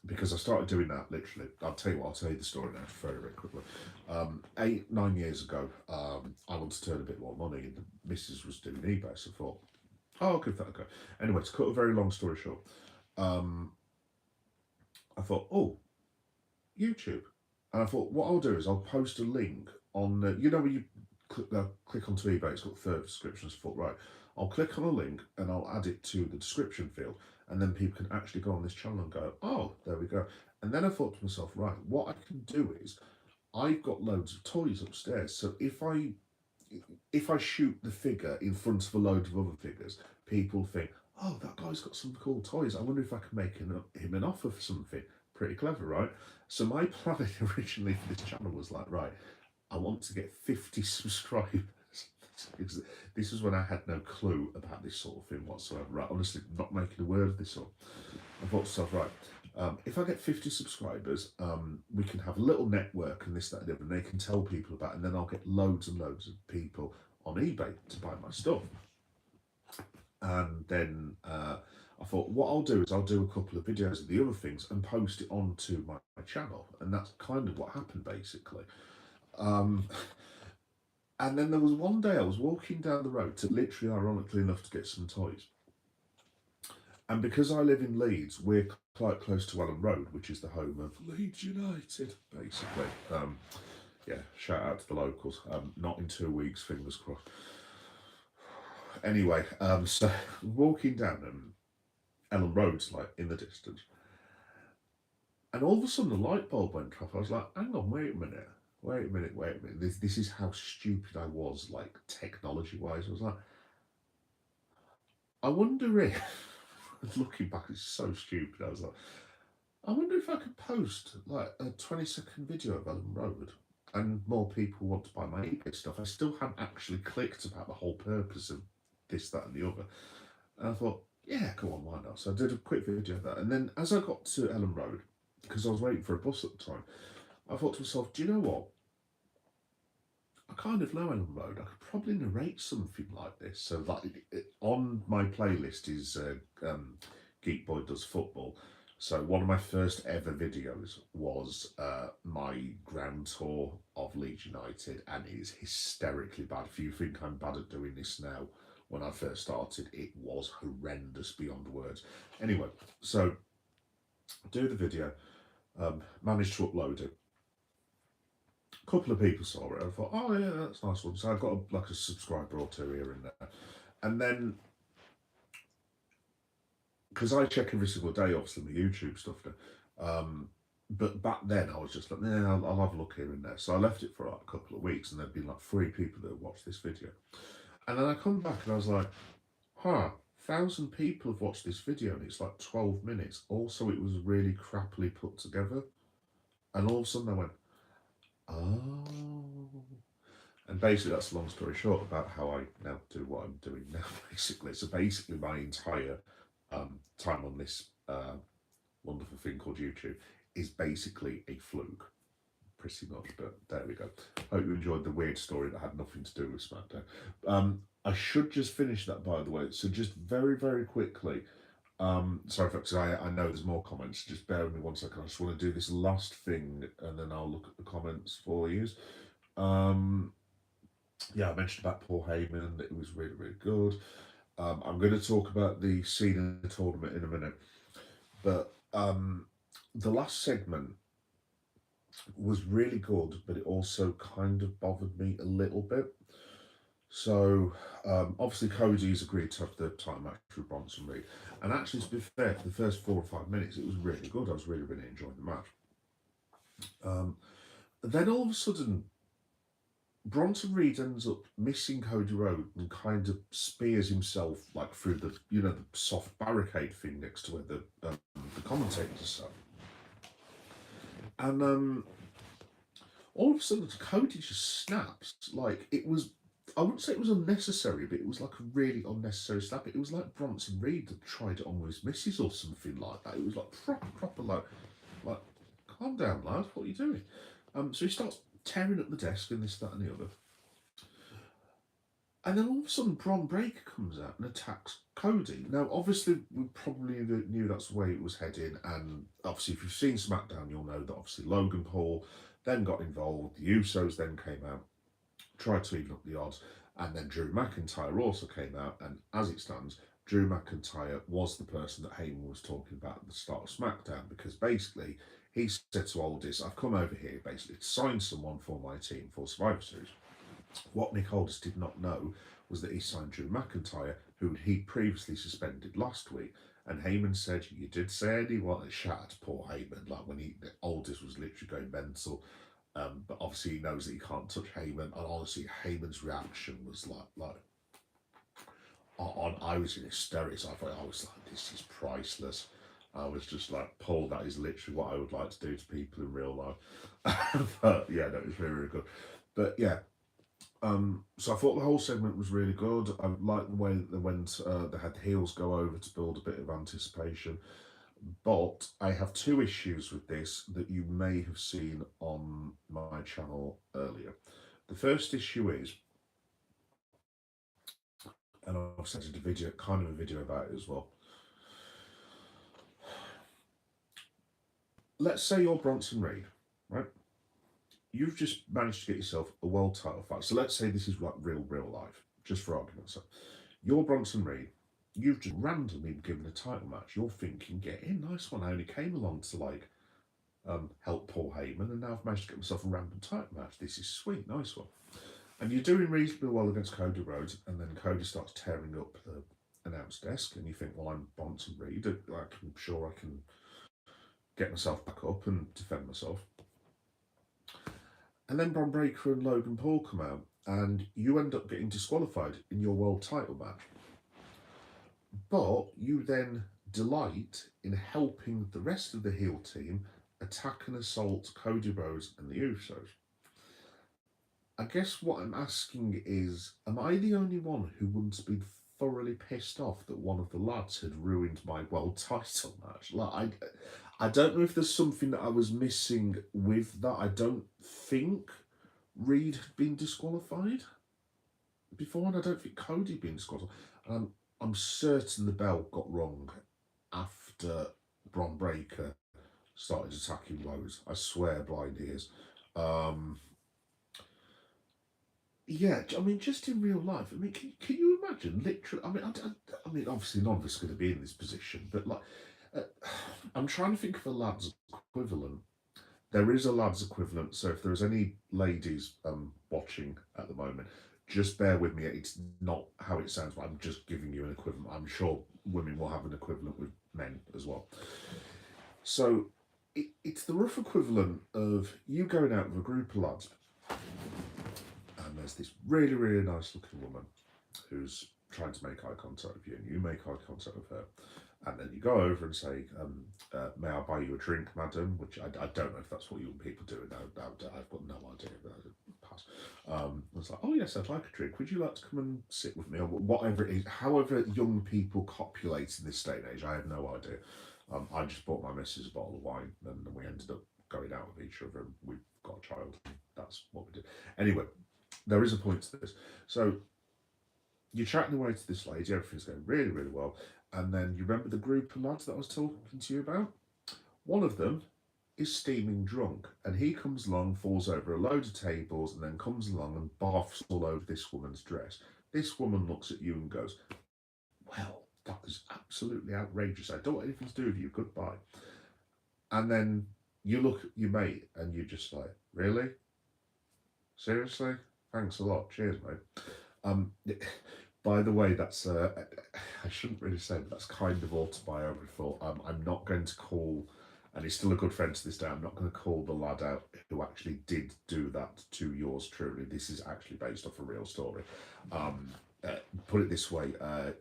Because I started doing that literally. I'll tell you the story now very, very quickly. 8, 9 years ago, I wanted to earn a bit more money, and the missus was doing eBay, so I thought, oh, I'll give that a go. Anyway, to cut a very long story short, I thought, oh, YouTube. And I thought, what I'll do is I'll post a link on, you know, when you click onto eBay, it's got third descriptions. I thought, right, I'll click on a link and I'll add it to the description field. And then people can actually go on this channel and go, oh, there we go. And then I thought to myself, right, what I can do is I've got loads of toys upstairs. So if I shoot the figure in front of a load of other figures, people think, oh, that guy's got some cool toys. I wonder if I can make him an offer for something. Pretty clever, right? So my plan originally for this channel was like, right, I want to get 50 subscribers. This was when I had no clue about this sort of thing whatsoever. Right, honestly, not making a word of this up. I thought to myself, right, if I get 50 subscribers, we can have a little network and this, that, and the other, and they can tell people about it, and then I'll get loads and loads of people on eBay to buy my stuff. And then I thought, what I'll do is I'll do a couple of videos of the other things and post it onto my channel. And that's kind of what happened, basically. And then there was one day I was walking down the road to, literally, ironically enough, to get some toys. And because I live in Leeds, we're quite close to Ellen Road, which is the home of Leeds United, basically. Yeah, shout out to the locals. Not in 2 weeks, fingers crossed. Anyway, so walking down Ellen Road's like in the distance, and all of a sudden the light bulb went off. I was like, hang on, wait a minute. This is how stupid I was, like, technology-wise. I was like, I wonder if, looking back, it's so stupid. I was like, I wonder if I could post like a 20-second video of Ellen Road and more people want to buy my eBay stuff. I still hadn't actually clicked about the whole purpose of this, that, and the other. And I thought, yeah, come on, why not? So I did a quick video of that. And then as I got to Ellen Road, because I was waiting for a bus at the time, I thought to myself, do you know what? I kind of know Ellen Road. I could probably narrate something like this. So, like, on my playlist is Geek Boy Does Football. So, one of my first ever videos was my grand tour of Leeds United, and it is hysterically bad. If you think I'm bad at doing this now, when I first started, it was horrendous beyond words. Anyway, so do the video, managed to upload it. A couple of people saw it. I thought, oh yeah, that's a nice one. So I got like a subscriber or two here and there, and then because I check every single day, obviously my YouTube stuff now. But back then I was just like, yeah, I'll have a look here and there. So I left it for like a couple of weeks, and there'd been like 3 people that watched this video, and then I come back and I was like, huh. 1,000 people have watched this video and it's like 12 minutes. Also, it was really crappily put together. And all of a sudden I went, oh. And basically, that's a long story short about how I now do what I'm doing now, basically. So basically, my entire time on this wonderful thing called YouTube is basically a fluke, pretty much. But there we go. Hope you enjoyed the weird story that had nothing to do with Smackdown. I should just finish that, by the way. So just very, very quickly. Sorry, folks, I know there's more comments. Just bear with me one second. I just want to do this last thing, and then I'll look at the comments for you. Yeah, I mentioned about Paul Heyman, that it was really, really good. I'm going to talk about the scene in the tournament in a minute. But the last segment was really good, but it also kind of bothered me a little bit. So, obviously, Cody's agreed to have the title match with Bronson Reed. And actually, to be fair, for the first 4 or 5 minutes, it was really good. I was really, really enjoying the match. Then all of a sudden, Bronson Reed ends up missing Cody Rhodes and kind of spears himself like through the the soft barricade thing next to where the commentators are sat. And all of a sudden Cody just snaps. Like, it was, I wouldn't say it was unnecessary, but it was like a really unnecessary snap. It was like Bronson Reed had tried it on his missus or something like that. It was like proper like calm down, lad, what are you doing? So he starts tearing up the desk and this, that, and the other. And then all of a sudden, Bron Breakker comes out and attacks Cody. Now, obviously, we probably knew that's the way it was heading. And obviously, if you've seen SmackDown, you'll know that obviously Logan Paul then got involved. The Usos then came out, tried to even up the odds. And then Drew McIntyre also came out. And as it stands, Drew McIntyre was the person that Heyman was talking about at the start of SmackDown, because basically he said to Aldis, I've come over here basically to sign someone for my team for Survivor Series. What Nick Aldis did not know was that he signed Drew McIntyre, who he previously suspended last week. And Heyman said, you did say anyone, shout out to poor Heyman, like when Aldis was literally going mental. But obviously he knows that he can't touch Heyman, and honestly Heyman's reaction was like I was in hysterics. I was like, this is priceless. I was just like, Paul, that is literally what I would like to do to people in real life. But yeah, that was very, very good. But yeah, so I thought the whole segment was really good. I liked the way that they went. They had the heels go over to build a bit of anticipation. But I have 2 issues with this that you may have seen on my channel earlier. The first issue is, and I've sent a video, kind of a video about it as well. Let's say you're Bronson Reed, right? You've just managed to get yourself a world title fight. So let's say this is like real life, just for argument's sake. You're Bronson Reed. You've just randomly been given a title match. You're thinking, get in, nice one. I only came along to like help Paul Heyman, and now I've managed to get myself a random title match. This is sweet, nice one. And you're doing reasonably well against Cody Rhodes, and then Cody starts tearing up the announce desk, and you think, well, I'm Bronson Reed. I'm sure I can get myself back up and defend myself. And then Bron Breakker and Logan Paul come out, and you end up getting disqualified in your world title match. But you then delight in helping the rest of the heel team attack and assault Cody Rhodes and the Usos. I guess what I'm asking is, am I the only one who wouldn't be thoroughly pissed off that one of the lads had ruined my world title match. I don't know if there's something that I was missing with that. I don't think Reed had been disqualified before, and I don't think Cody had been disqualified. I'm certain the bell got wrong after Bron Breakker started attacking Rose. I swear, blind ears. Yeah, I mean, just in real life. I mean, can you imagine? Literally, I mean, obviously, none of us are going to be in this position, but like, uh, I'm trying to think of a lad's equivalent. There is a lad's equivalent. So if there's any ladies watching at the moment, just bear with me. It's not how it sounds, but I'm just giving you an equivalent. I'm sure women will have an equivalent with men as well. So it's the rough equivalent of you going out with a group of lads, and there's this really, really nice looking woman who's trying to make eye contact with you, and you make eye contact with her, and then you go over and say, may I buy you a drink, madam? Which I don't know if that's what young people do. I've got no idea. Pass. It's like, oh yes, I'd like a drink. Would you like to come and sit with me? Or whatever it is. However young people copulate in this day and age, I have no idea. I just bought my missus a bottle of wine, and then we ended up going out with each other, and we've got a child. That's what we did. Anyway, there is a point to this. So you're chatting away to this lady, everything's going really, really well. And then you remember the group of lads that I was talking to you about? One of them is steaming drunk, and he comes along, falls over a load of tables, and then comes along and barfs all over this woman's dress. This woman looks at you and goes, well, that is absolutely outrageous. I don't want anything to do with you. Goodbye. And then you look at your mate and you're just like, really? Seriously? Thanks a lot. Cheers, mate. By the way, that's I shouldn't really say, but that's kind of autobiographical. I'm not going to call, and he's still a good friend to this day. I'm not going to call the lad out who actually did do that to yours truly. This is actually based off a real story. Put it this way: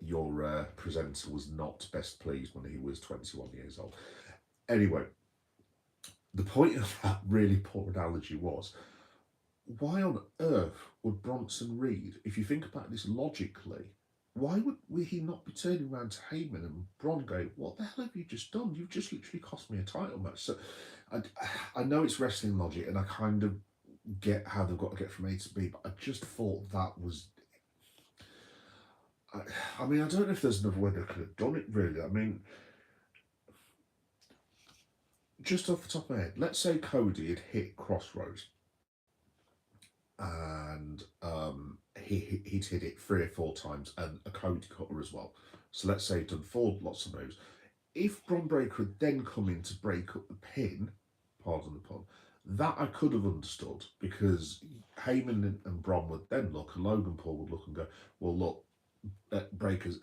your presenter was not best pleased when he was 21 years old. Anyway, the point of that really poor analogy was, why on earth would Bronson Reed, if you think about this logically, why would he not be turning around to Heyman and Bron going, what the hell have you just done? You've just literally cost me a title match. So I know it's wrestling logic, and I kind of get how they've got to get from A to B, but I just thought that was... I mean, I don't know if there's another way they could have done it, really. I mean, just off the top of my head, let's say Cody had hit Crossroads, and he'd hit it 3 or 4 times, and a Cody cutter as well. So let's say he'd done 4 lots of moves. If Bron Breakker had then come in to break up the pin, pardon the pun, that I could have understood, because Heyman and Bron would then look, and Logan Paul would look and go, well, look, Breakker's...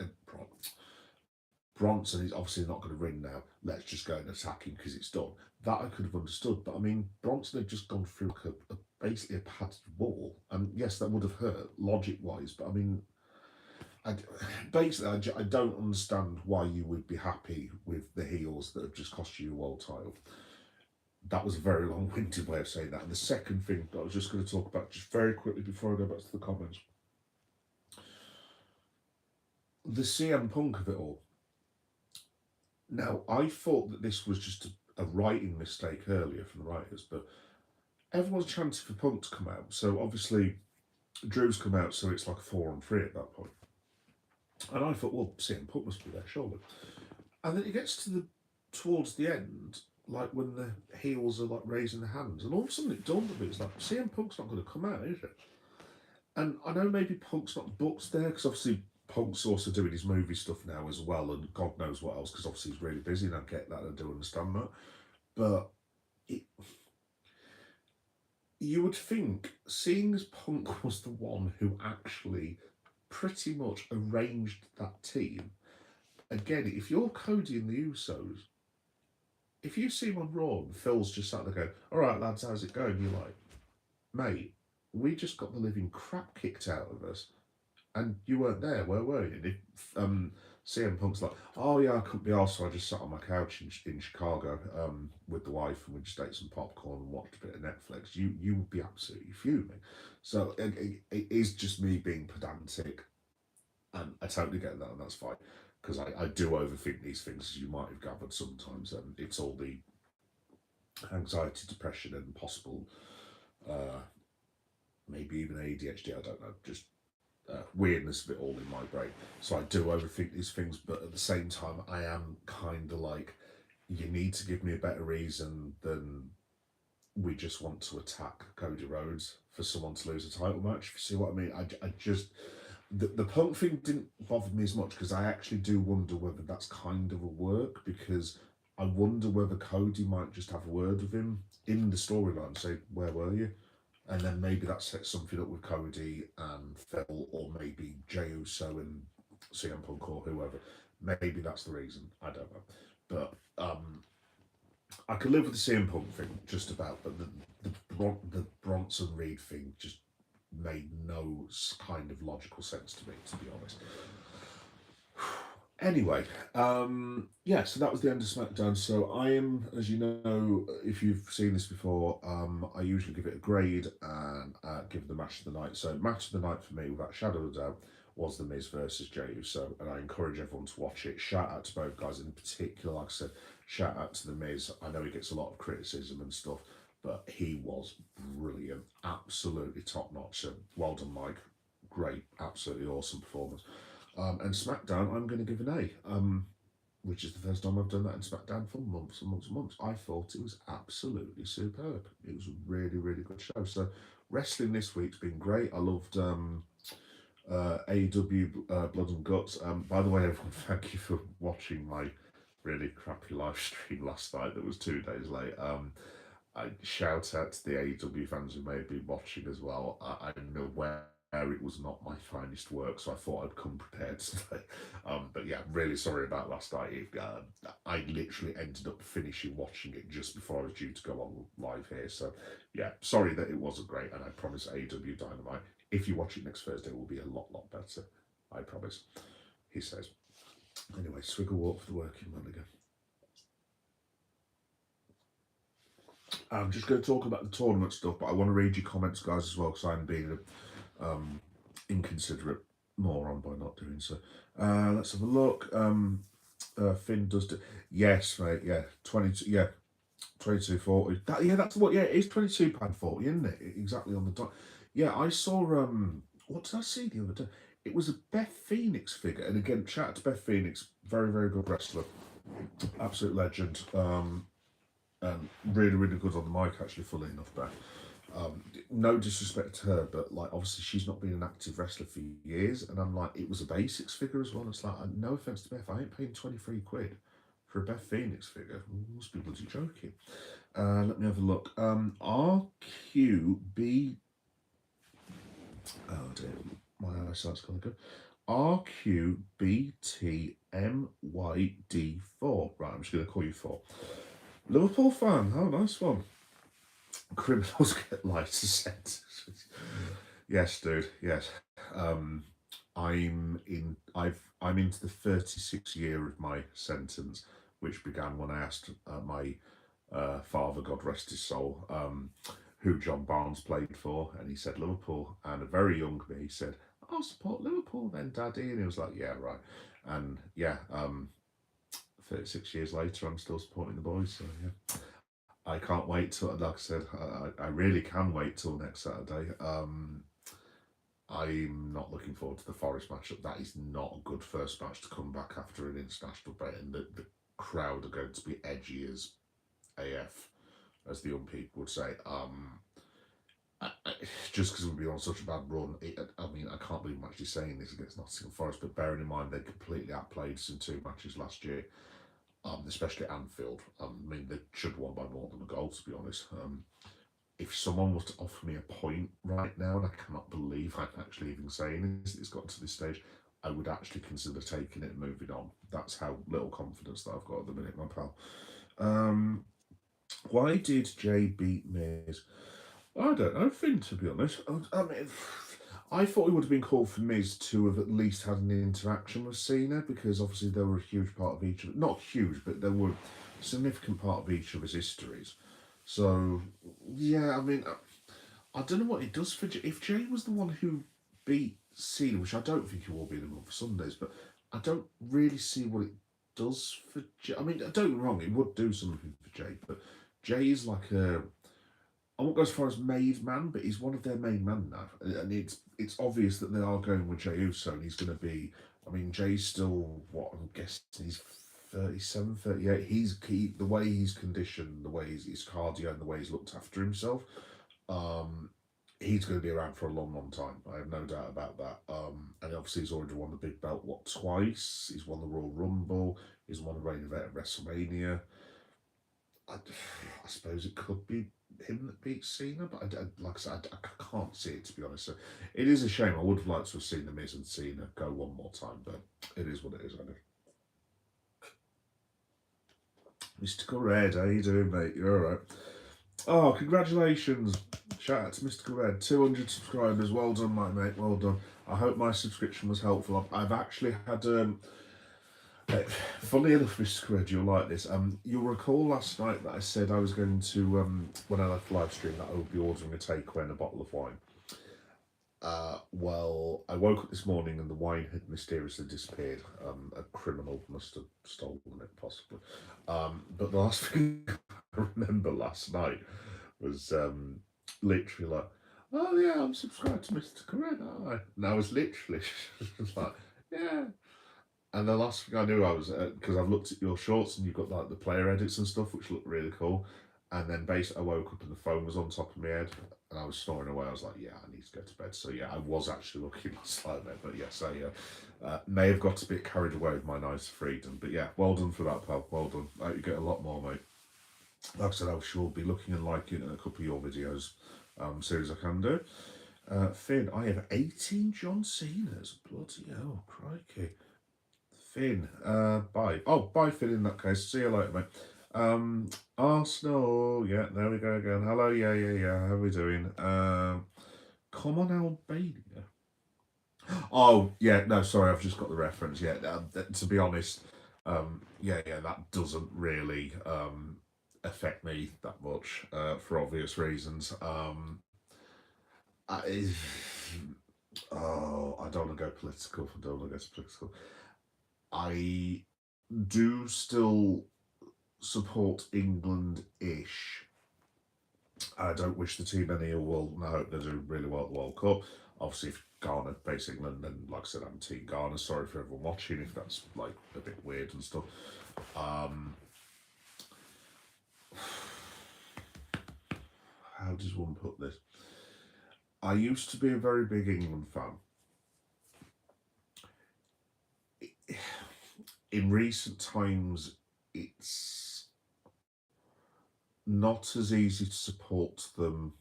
Bronson is obviously not going to ring now. Let's just go and attack him because it's done. That I could have understood, but I mean, Bronson had just gone through basically a padded wall, and yes, that would have hurt logic-wise. But I mean, I don't understand why you would be happy with the heels that have just cost you a world title. That was a very long-winded way of saying that. And the second thing that I was just going to talk about, just very quickly before I go back to the comments, the CM Punk of it all. Now, I thought that this was just a writing mistake earlier from the writers, but everyone's chanting for Punk to come out. So obviously, Drew's come out, so it's like a 4-on-3 at that point. And I thought, well, CM Punk must be there, surely. And then it gets towards the end, like when the heels are like raising their hands, and all of a sudden it dawned on me, it's like, CM Punk's not going to come out, is it? And I know maybe Punk's not booked there, because obviously Punk's also doing his movie stuff now as well, and God knows what else, because obviously he's really busy, and I get that, I do understand that. But you would think, seeing as Punk was the one who actually pretty much arranged that team, again, if you're Cody and the Usos, if you see him on Raw and Phil's just sat there going, all right, lads, how's it going? You're like, mate, we just got the living crap kicked out of us, and you weren't there. Where were you? And if CM Punk's like, oh yeah, I couldn't be arsed, so I just sat on my couch in Chicago with the wife, and we just ate some popcorn and watched a bit of Netflix, you would be absolutely fuming. So it is just me being pedantic. And I totally get that, and that's fine. Because I do overthink these things, as you might have gathered sometimes, and it's all the anxiety, depression, and possible, uh, maybe even ADHD, I don't know, just weirdness of it all in my brain. So I do overthink these things, but at the same time, I am kind of like, you need to give me a better reason than we just want to attack Cody Rhodes for someone to lose a title match. If you see what I mean? I just, the Punk thing didn't bother me as much because I actually do wonder whether that's kind of a work, because I wonder whether Cody might just have a word with him in the storyline, say, where were you? And then maybe that sets something up with Cody and Phil, or maybe Jey Uso and CM Punk or whoever. Maybe that's the reason. I don't know. But I could live with the CM Punk thing just about, but the Bronson Reed thing just made no kind of logical sense to me, to be honest. Anyway, yeah, so that was the end of SmackDown. So I am, as you know, if you've seen this before, I usually give it a grade and give the match of the night. So match of the night for me, without a shadow of a doubt, was The Miz versus Jey Uso, and I encourage everyone to watch it. Shout out to both guys, in particular, like I said, shout out to The Miz. I know he gets a lot of criticism and stuff, but he was brilliant, absolutely top notch. So well done, Mike. Great, absolutely awesome performance. And SmackDown, I'm going to give an A, which is the first time I've done that in SmackDown for months and months and months. I thought it was absolutely superb. It was a really, really good show. So wrestling this week's been great. I loved AEW Blood and Guts. By the way, everyone, thank you for watching my really crappy live stream last night that was 2 days late. I shout out to the AEW fans who may have been watching as well. I'm aware it was not my finest work, so I thought I'd come prepared today. But yeah, really sorry about last night. I literally ended up finishing watching it just before I was due to go on live here. So yeah, sorry that it wasn't great, and I promise AEW Dynamite, if you watch it next Thursday, it will be a lot better. I promise, he says. Anyway, swiggle walk for the working man again. I'm just going to talk about the tournament stuff, but I want to read your comments, guys, as well, because I'm being inconsiderate moron by not doing so. Let's have a look. Finn does yes, mate. Yeah, 22. Yeah, 22.40. Yeah, that's what. Yeah, it is £22.40, isn't it? Exactly on the dot. Yeah, I saw. What did I see the other day? It was a Beth Phoenix figure, and again, shout out to Beth Phoenix, very good wrestler, absolute legend. And really, really good on the mic, actually, fully enough, Beth. No disrespect to her, but like obviously she's not been an active wrestler for years, and I'm like, it was a basics figure as well. It's like, no offense to Beth, I ain't paying 23 quid for a Beth Phoenix figure. Must be bloody joking. Let me have a look. RQB. Oh dear, my eyesight's gone good. RQBTMYD4. Right, I'm just going to call you 4. Liverpool fan. Oh, nice one. Criminals get lighter sentences. Yes, dude. Yes. I'm into the 36th year of my sentence, which began when I asked my father, God rest his soul, who John Barnes played for, and he said Liverpool. And a very young me said, "I'll support Liverpool then, Daddy." And he was like, "Yeah, right." And yeah, 36 years later, I'm still supporting the boys. So yeah. I can't wait till, like I said, I really can wait till next Saturday. I'm not looking forward to the Forest matchup. That is not a good first match to come back after an international break, and the crowd are going to be edgy as AF, as the young people would say. Just because we've been on such a bad run, I mean, I can't believe I'm actually saying this against Nottingham Forest, but bearing in mind they completely outplayed us in 2 matches last year. Especially Anfield. I mean, they should have won by more than a goal, to be honest. If someone was to offer me a point right now, and I cannot believe I'm actually even saying this, it's got to this stage, I would actually consider taking it and moving on. That's how little confidence that I've got at the minute, my pal. Why did Jay beat Miz? I don't know, Finn, to be honest. I mean, I thought it would have been cool for Miz to have at least had an interaction with Cena, because obviously they were a huge part of each of it. Not huge, but they were a significant part of each of his histories. So, yeah, I mean, I don't know what it does for Jay. If Jay was the one who beat Cena, which I don't think he will be anymore for Sundays, but I don't really see what it does for Jay. I mean, don't get me wrong, it would do something for Jay, but Jay is like a, I won't go as far as made man, but he's one of their main men now, and it's obvious that they are going with Jey Uso, and he's going to be. I mean, Jay's still what I'm guessing he's 37, 38. The way he's conditioned, the way his cardio, and the way he's looked after himself. Um, he's going to be around for a long, long time. I have no doubt about that. And obviously he's already won the big belt twice. He's won the Royal Rumble. He's won the main event at WrestleMania. I suppose it could be him that beats Cena, but like I said, I can't see it, to be honest. So it is a shame. I would have liked to have seen the Miz and Cena go one more time, but it is what it is. I know. Mystical Red, how you doing, mate? You're all right. Oh, congratulations! Shout out to Mystical Red, 200 subscribers. Well done, my mate. Well done. I hope my subscription was helpful. I've actually had funny enough, Mr. Red, you'll like this. You'll recall last night that I said I was going to, when I left the live stream, that I would be ordering a takeaway and a bottle of wine. Well, I woke up this morning and the wine had mysteriously disappeared. A criminal must have stolen it, possibly. But the last thing I remember last night was literally like, oh yeah, I'm subscribed to Mr. Red, aren't I? And I was literally like, yeah. And the last thing I knew, I was because I've looked at your shorts and you've got like the player edits and stuff, which look really cool. And then basically, I woke up and the phone was on top of my head, and I was snoring away. I was like, "Yeah, I need to go to bed." So yeah, I was actually looking last night, but yes, I may have got a bit carried away with my nice freedom. But yeah, well done for that, pal. Well done. I hope you get a lot more, mate. Like I said, I shall be looking and liking a couple of your videos, as soon as I can do. Finn, I have 18 John Cena's. Bloody hell, crikey. Finn, bye. Oh, bye, Finn, in that case. See you later, mate. Arsenal, yeah, there we go again. Hello, yeah. How are we doing? Come on, Albania. Oh, yeah, no, sorry, I've just got the reference. Yeah, to be honest, yeah, that doesn't really affect me that much for obvious reasons. I, I don't want to go political. I don't want to go political. I do still support England-ish. I don't wish the team any ill will, and I hope they do really well at the World Cup. Obviously, if Ghana face England, then like I said, I'm Team Ghana. Sorry for everyone watching if that's like a bit weird and stuff. How does one put this? I used to be a very big England fan. In recent times, it's not as easy to support them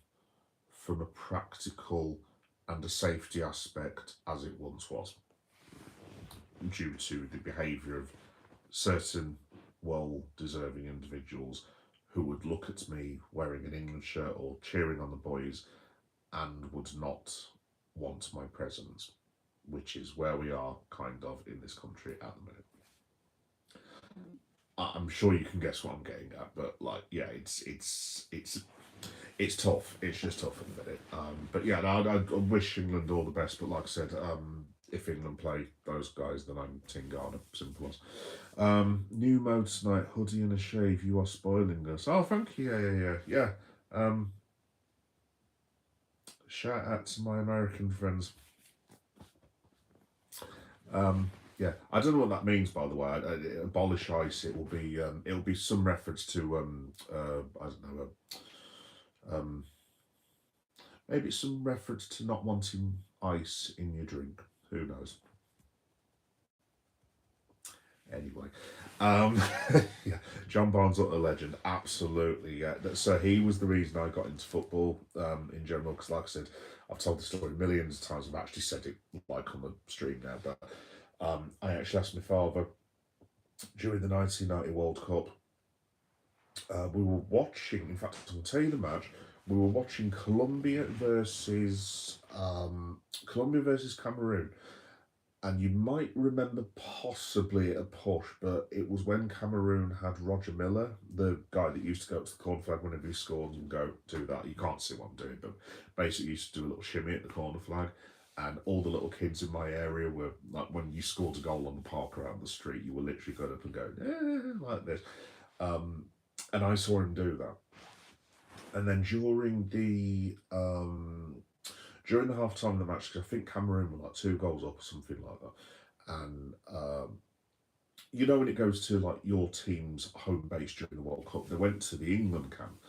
from a practical and a safety aspect as it once was, due to the behaviour of certain well-deserving individuals who would look at me wearing an England shirt or cheering on the boys and would not want my presence, which is where we are kind of in this country at the minute. I'm sure you can guess what I'm getting at, but like, yeah, it's tough. It's just tough at the minute. But yeah, I wish England all the best. But like I said, if England play those guys, then I'm Team Ghana. Simple as. New mode tonight, hoodie and a shave. You are spoiling us. Oh, thank you. Yeah. Shout out to my American friends. Yeah, I don't know what that means, by the way. Abolish ice. It'll be some reference to I don't know. Maybe it's some reference to not wanting ice in your drink. Who knows? Anyway, yeah, John Barnes, a legend, absolutely. Yeah, so he was the reason I got into football in general. Because, like I said, I've told the story millions of times. I've actually said it like on the stream now, but I actually asked my father during the 1990 World Cup. We were watching. In fact, I'll tell you the match. We were watching Colombia versus Cameroon. And you might remember possibly a push, but it was when Cameroon had Roger Miller, the guy that used to go up to the corner flag whenever he scored and go do that. You can't see what I'm doing, but basically used to do a little shimmy at the corner flag. and all the little kids in my area were like, when you scored a goal on the park around the street, you were literally going up and going like this. And I saw him do that. And then during the half time of the match, because I think Cameroon were like 2 goals up or something like that, and you know when it goes to like your team's home base during the World Cup, they went to the England camp,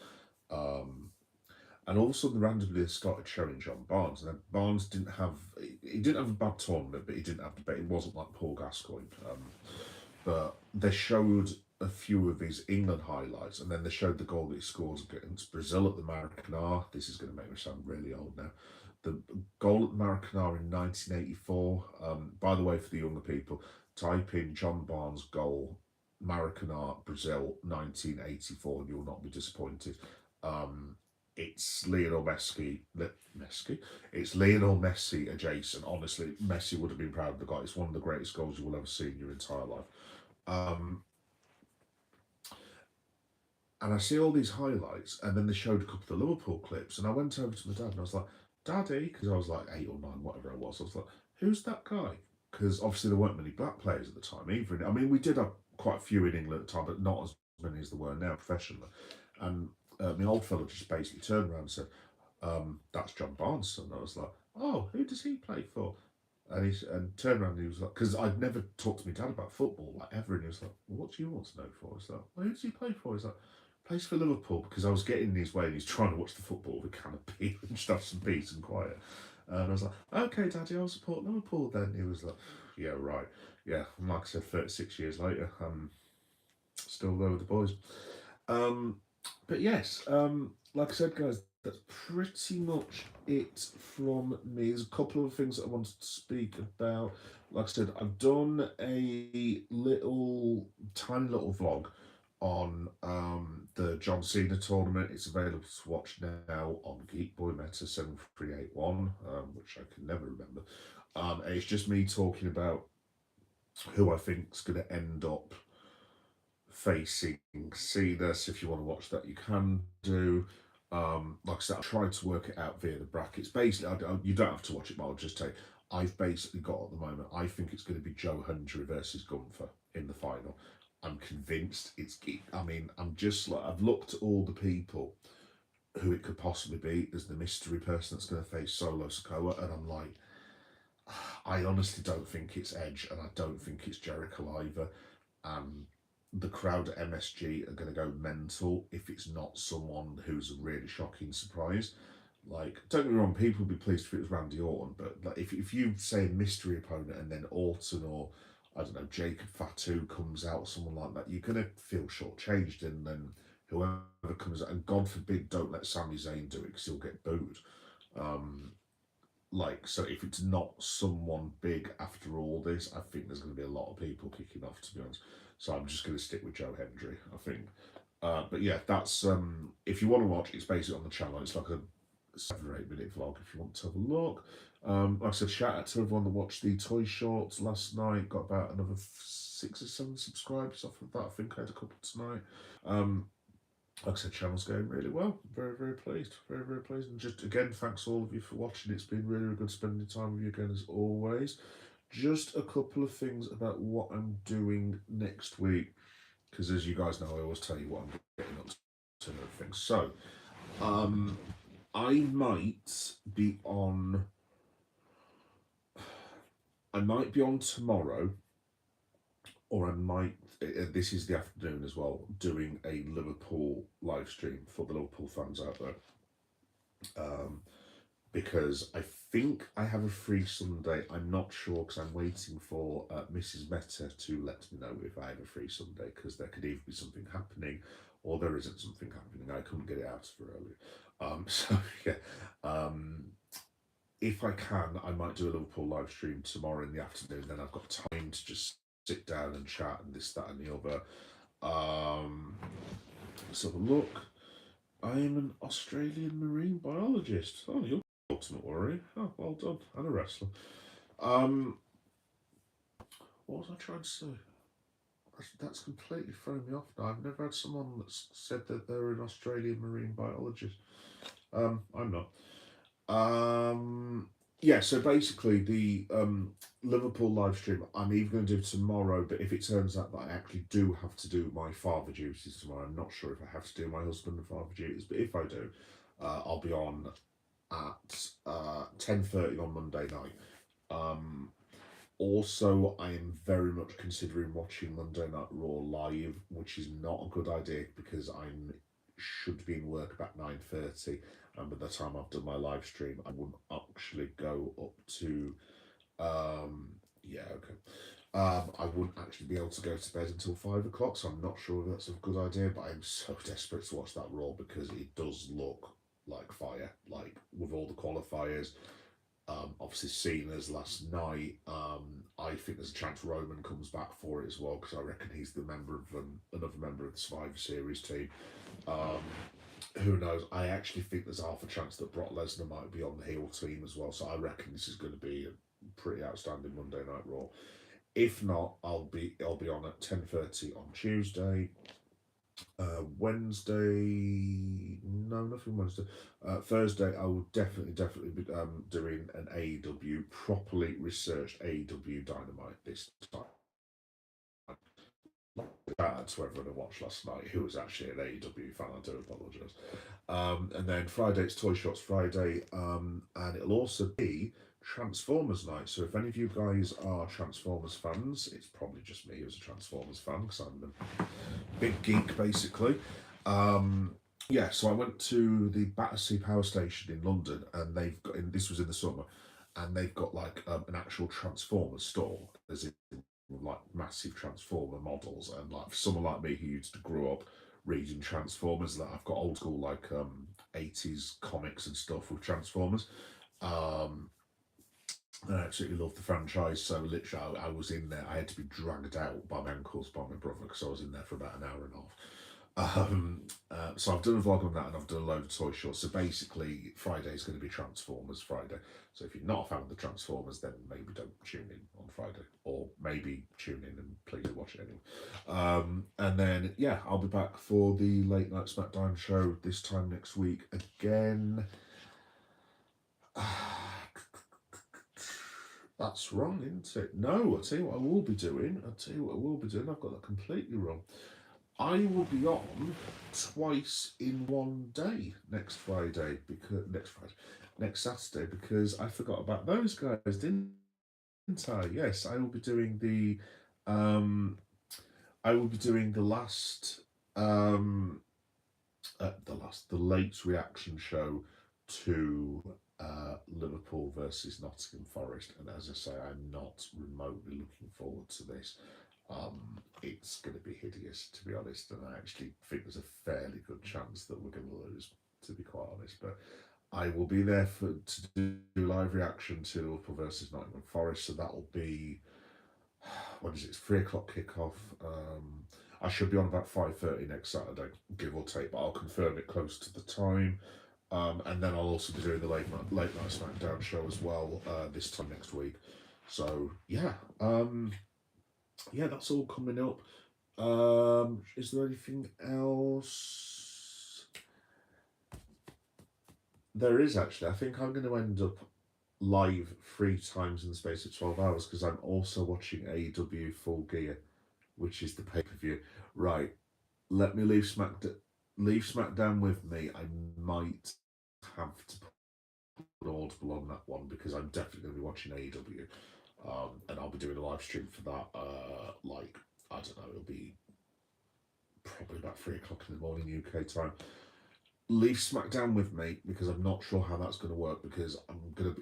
and all of a sudden randomly they started showing John Barnes, and then Barnes didn't have he didn't have a bad tournament, but he didn't have the bet. It wasn't like Paul Gascoigne, but they showed a few of his England highlights, and then they showed the goal that he scored against Brazil at the Maracanã. This is going to make me sound really old now. The goal at the Maracanã in 1984. By the way, for the younger people, type in John Barnes goal, Maracanã, Brazil, 1984, and you'll not be disappointed. It's Lionel Messi. It's Lionel Messi adjacent. Honestly, Messi would have been proud of the guy. It's one of the greatest goals you will ever see in your entire life. And I see all these highlights, and then they showed a couple of Liverpool clips, and I went over to my dad and I was like, Daddy, because I was like 8 or 9, whatever I was like, who's that guy? Because obviously there weren't many black players at the time either. I mean, we did have quite a few in England at the time, but not as many as there were now professionally. And my old fellow just basically turned around and said, that's John Barnes. And I was like, oh, who does he play for? And turned around and he was like, because I'd never talked to my dad about football, like ever. And he was like, well, what do you want to know for? I was like, well, who does he play for? He's like, plays for Liverpool, because I was getting in his way and he's trying to watch the football with a can of beer and just have some peace and quiet. And I was like, okay, Daddy, I'll support Liverpool then. He was like, yeah, right. Yeah, and like I said, 36 years later, I'm still there with the boys. But yes, like I said, guys, that's pretty much it from me. There's a couple of things that I wanted to speak about. Like I said, I've done a tiny little vlog on the John Cena tournament. It's available to watch now on Geek Boy Meta 7381, which I can never remember. And it's just me talking about who I think is going to end up facing Cena. So if you want to watch that, you can do. Like I said, I tried to work it out via the brackets. Basically, you don't have to watch it, but I'll just tell you. I've basically got at the moment, I think it's going to be Joe Hendry versus Gunther in the final. I'm convinced I mean, I'm just like, I've looked at all the people who it could possibly be. There's the mystery person that's going to face Solo Sikoa, and I'm like, I honestly don't think it's Edge, and I don't think it's Jericho either. The crowd at MSG are going to go mental if it's not someone who's a really shocking surprise. Like, don't get me wrong, people would be pleased if it was Randy Orton, but like, if you say mystery opponent and then Orton or, I don't know, Jacob Fatu comes out or someone like that, you're going to feel shortchanged, and then whoever comes out, and God forbid, don't let Sami Zayn do it because he'll get booed. So if it's not someone big after all this, I think there's going to be a lot of people kicking off, to be honest. So I'm just going to stick with Joe Hendry, I think. But yeah, that's if you want to watch, it's basically on the channel. It's like a 7 or 8 minute vlog if you want to have a look. Like I said, shout out to everyone that watched the Toy Shorts last night. Got about another 6 or 7 subscribers off of that. I think I had a couple tonight. Like I said, channel's going really well. Very, very pleased. Very, very pleased. And just again, thanks all of you for watching. It's been really, really good spending time with you again as always. Just a couple of things about what I'm doing next week, because as you guys know, I always tell you what I'm getting up to and everything. So, I might be on tomorrow, or I might, this is the afternoon as well, doing a Liverpool live stream for the Liverpool fans out there. Because I think I have a free Sunday. I'm not sure, because I'm waiting for Mrs. Meta to let me know if I have a free Sunday, because there could either be something happening or there isn't something happening. I couldn't get it out for earlier. So yeah, if I can, I might do a Liverpool live stream tomorrow in the afternoon. Then I've got time to just sit down and chat and this, that, and the other. Let's have a look. I am an Australian marine biologist. Oh, you're ultimate warrior. Oh, well done. And a wrestler. What was I trying to say? That's completely thrown me off now. I've never had someone that's said that they're an Australian marine biologist. I'm not. Yeah, so basically the Liverpool live stream I'm even going to do tomorrow, but if it turns out that I actually do have to do my father duties tomorrow, I'm not sure if I have to do my husband and father duties, but if I do, I'll be on at 10:30 on Monday night. Um, Also, I am very much considering watching Monday Night Raw live, which is not a good idea because I should be in work about 9:30, and by the time I've done my live stream, I wouldn't actually go up to yeah, okay. I wouldn't actually be able to go to bed until 5 o'clock, so I'm not sure if that's a good idea. But I'm so desperate to watch that Raw because it does look like fire, like with all the qualifiers. Obviously, Cena's last night. I think there's a chance Roman comes back for it as well because I reckon he's the member of another member of the Survivor Series team. Um, who knows? I actually think there's half a chance that Brock Lesnar might be on the heel team as well. So I reckon this is going to be a pretty outstanding Monday Night Raw. If not, I'll be on at 10:30 on Tuesday. Wednesday, no, nothing Wednesday. Thursday, I will definitely be doing an AEW, properly researched AEW Dynamite this time. That's who everyone I watched last night, who was actually an AEW fan. I do apologise. And then Friday, it's Toy Shots Friday, and it'll also be Transformers night. So if any of you guys are Transformers fans, it's probably just me who's a Transformers fan because I'm a big geek basically. Yeah, so I went to the Battersea Power Station in London, and they've got. And this was in the summer, and they've got like an actual Transformers store, as in like massive Transformer models, and like for someone like me who used to grow up reading Transformers, that I've got old school like 80s comics and stuff with Transformers. Um, I absolutely love the franchise. So literally, I was in there. I had to be dragged out by my uncles, by my brother, because I was in there for about an hour and a half. So I've done a vlog on that, and I've done a load of toy shorts. So basically, Friday is going to be Transformers Friday. So if you're not a fan of the Transformers, then maybe don't tune in on Friday, or maybe tune in and please watch it anyway. And then yeah, I'll be back for the late night Smackdown show this time next week again. That's wrong, isn't it? No, I'll tell you what I will be doing. I'll tell you what I will be doing. I've got that completely wrong. I will be on twice in one day next Saturday because I forgot about those guys, didn't I? Yes, um I will be doing the late reaction show to Liverpool versus Nottingham Forest, and as I say, I'm not remotely looking forward to this. It's going to be hideous, to be honest, and I actually think there's a fairly good chance that we're going to lose, to be quite honest. But I will be there to do live reaction to Liverpool versus Nottingham Forest, so that'll be what is it? It's 3 o'clock kickoff. I should be on about 5:30 next Saturday, give or take, but I'll confirm it close to the time. And then I'll also be doing the late night SmackDown show as well this time next week. So yeah, that's all coming up. Is there anything else? There is actually. I think I'm going to end up live 3 times in the space of 12 hours because I'm also watching AEW Full Gear, which is the pay per view. Right, let me leave SmackDown with me. I might have to put Audible on that one because I'm definitely going to be watching AEW, and I'll be doing a live stream for that. Like I don't know, it'll be probably about 3 o'clock in the morning UK time. Leave SmackDown with me because I'm not sure how that's going to work because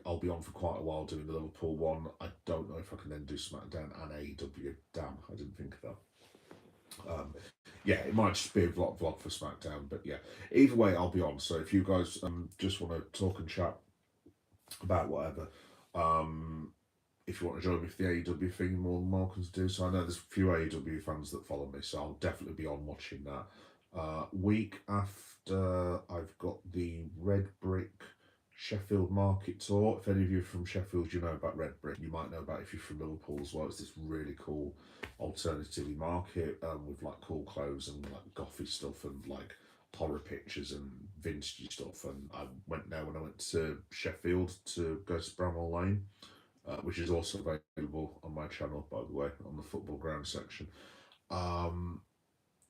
I'll be on for quite a while doing the Liverpool one. I don't know if I can then do SmackDown and AEW. Damn, I didn't think of that. Yeah, it might just be a vlog for SmackDown, but yeah, either way, I'll be on. So if you guys just want to talk and chat about whatever, if you want to join me for the AEW thing, you're more than welcome to do so. I know there's a few AEW fans that follow me, so I'll definitely be on watching that. Week after, I've got the Red Brick Sheffield Market Tour. If any of you are from Sheffield, you know about Red Brick. You might know about it if you're from Liverpool as well. It's this really cool alternative market with like cool clothes and like gothy stuff and like horror pictures and vintage stuff. And I went there when I went to Sheffield to go to Bramall Lane, which is also available on my channel, by the way, on the football ground section. Um,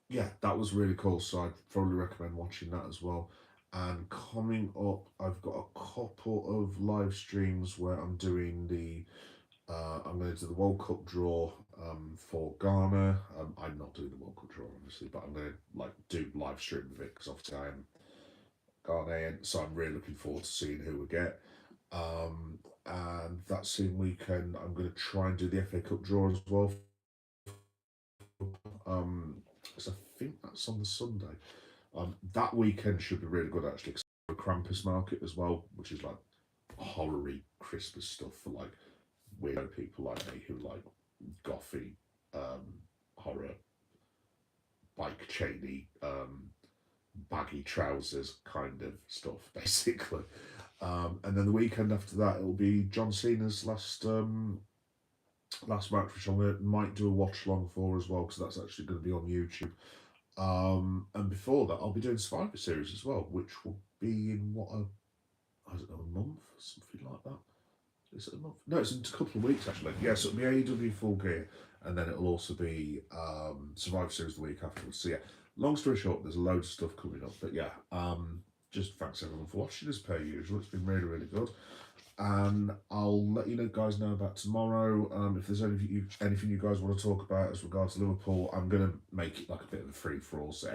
yeah, that was really cool. So I'd probably recommend watching that as well. And coming up, I've got a couple of live streams where I'm doing I'm going to do the World Cup draw for Ghana. I'm not doing the World Cup draw, obviously, but I'm going to like do live stream of it because obviously I am Ghanaian, so I'm really looking forward to seeing who we get. And that same weekend, I'm going to try and do the FA Cup draw as well. Because I think that's on the Sunday. That weekend should be really good actually. Because a Krampus market as well, which is like horror-y Christmas stuff for like weirdo people like me who like gothy horror, bike chainy, baggy trousers kind of stuff, basically. And then the weekend after that, it'll be John Cena's last match, which might do a watch long for as well, because that's actually going to be on YouTube. And before that, I'll be doing Survivor Series as well, which will be in I don't know, a month, something like that. Is it a month? No, it's in a couple of weeks actually. Yes, it'll be AEW Full Gear, and then it'll also be Survivor Series the week afterwards. So yeah, long story short, there's loads of stuff coming up. But yeah, just thanks everyone for watching as per usual. It's been really, really good. And I'll let you guys know about tomorrow. If there's anything you guys want to talk about as regards to Liverpool, I'm going to make it like a bit of a free-for-all. So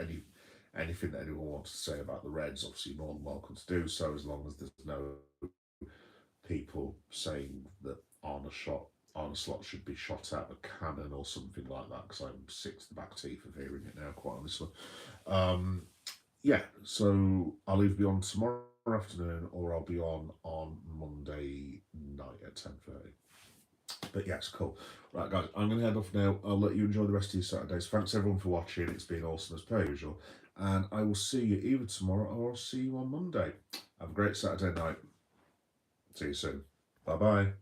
anything that anyone wants to say about the Reds, obviously you're more than welcome to do so, as long as there's no people saying that Arne Slot should be shot out of a cannon or something like that, because I'm sick to the back teeth of hearing it now, quite honestly. Yeah, so I'll either be on tomorrow afternoon or I'll be on Monday night at 10:30. But yes, cool. Right, guys, I'm going to head off now. I'll let you enjoy the rest of your Saturdays. Thanks everyone for watching. It's been awesome as per usual. And I will see you either tomorrow or I'll see you on Monday. Have a great Saturday night. See you soon. Bye-bye.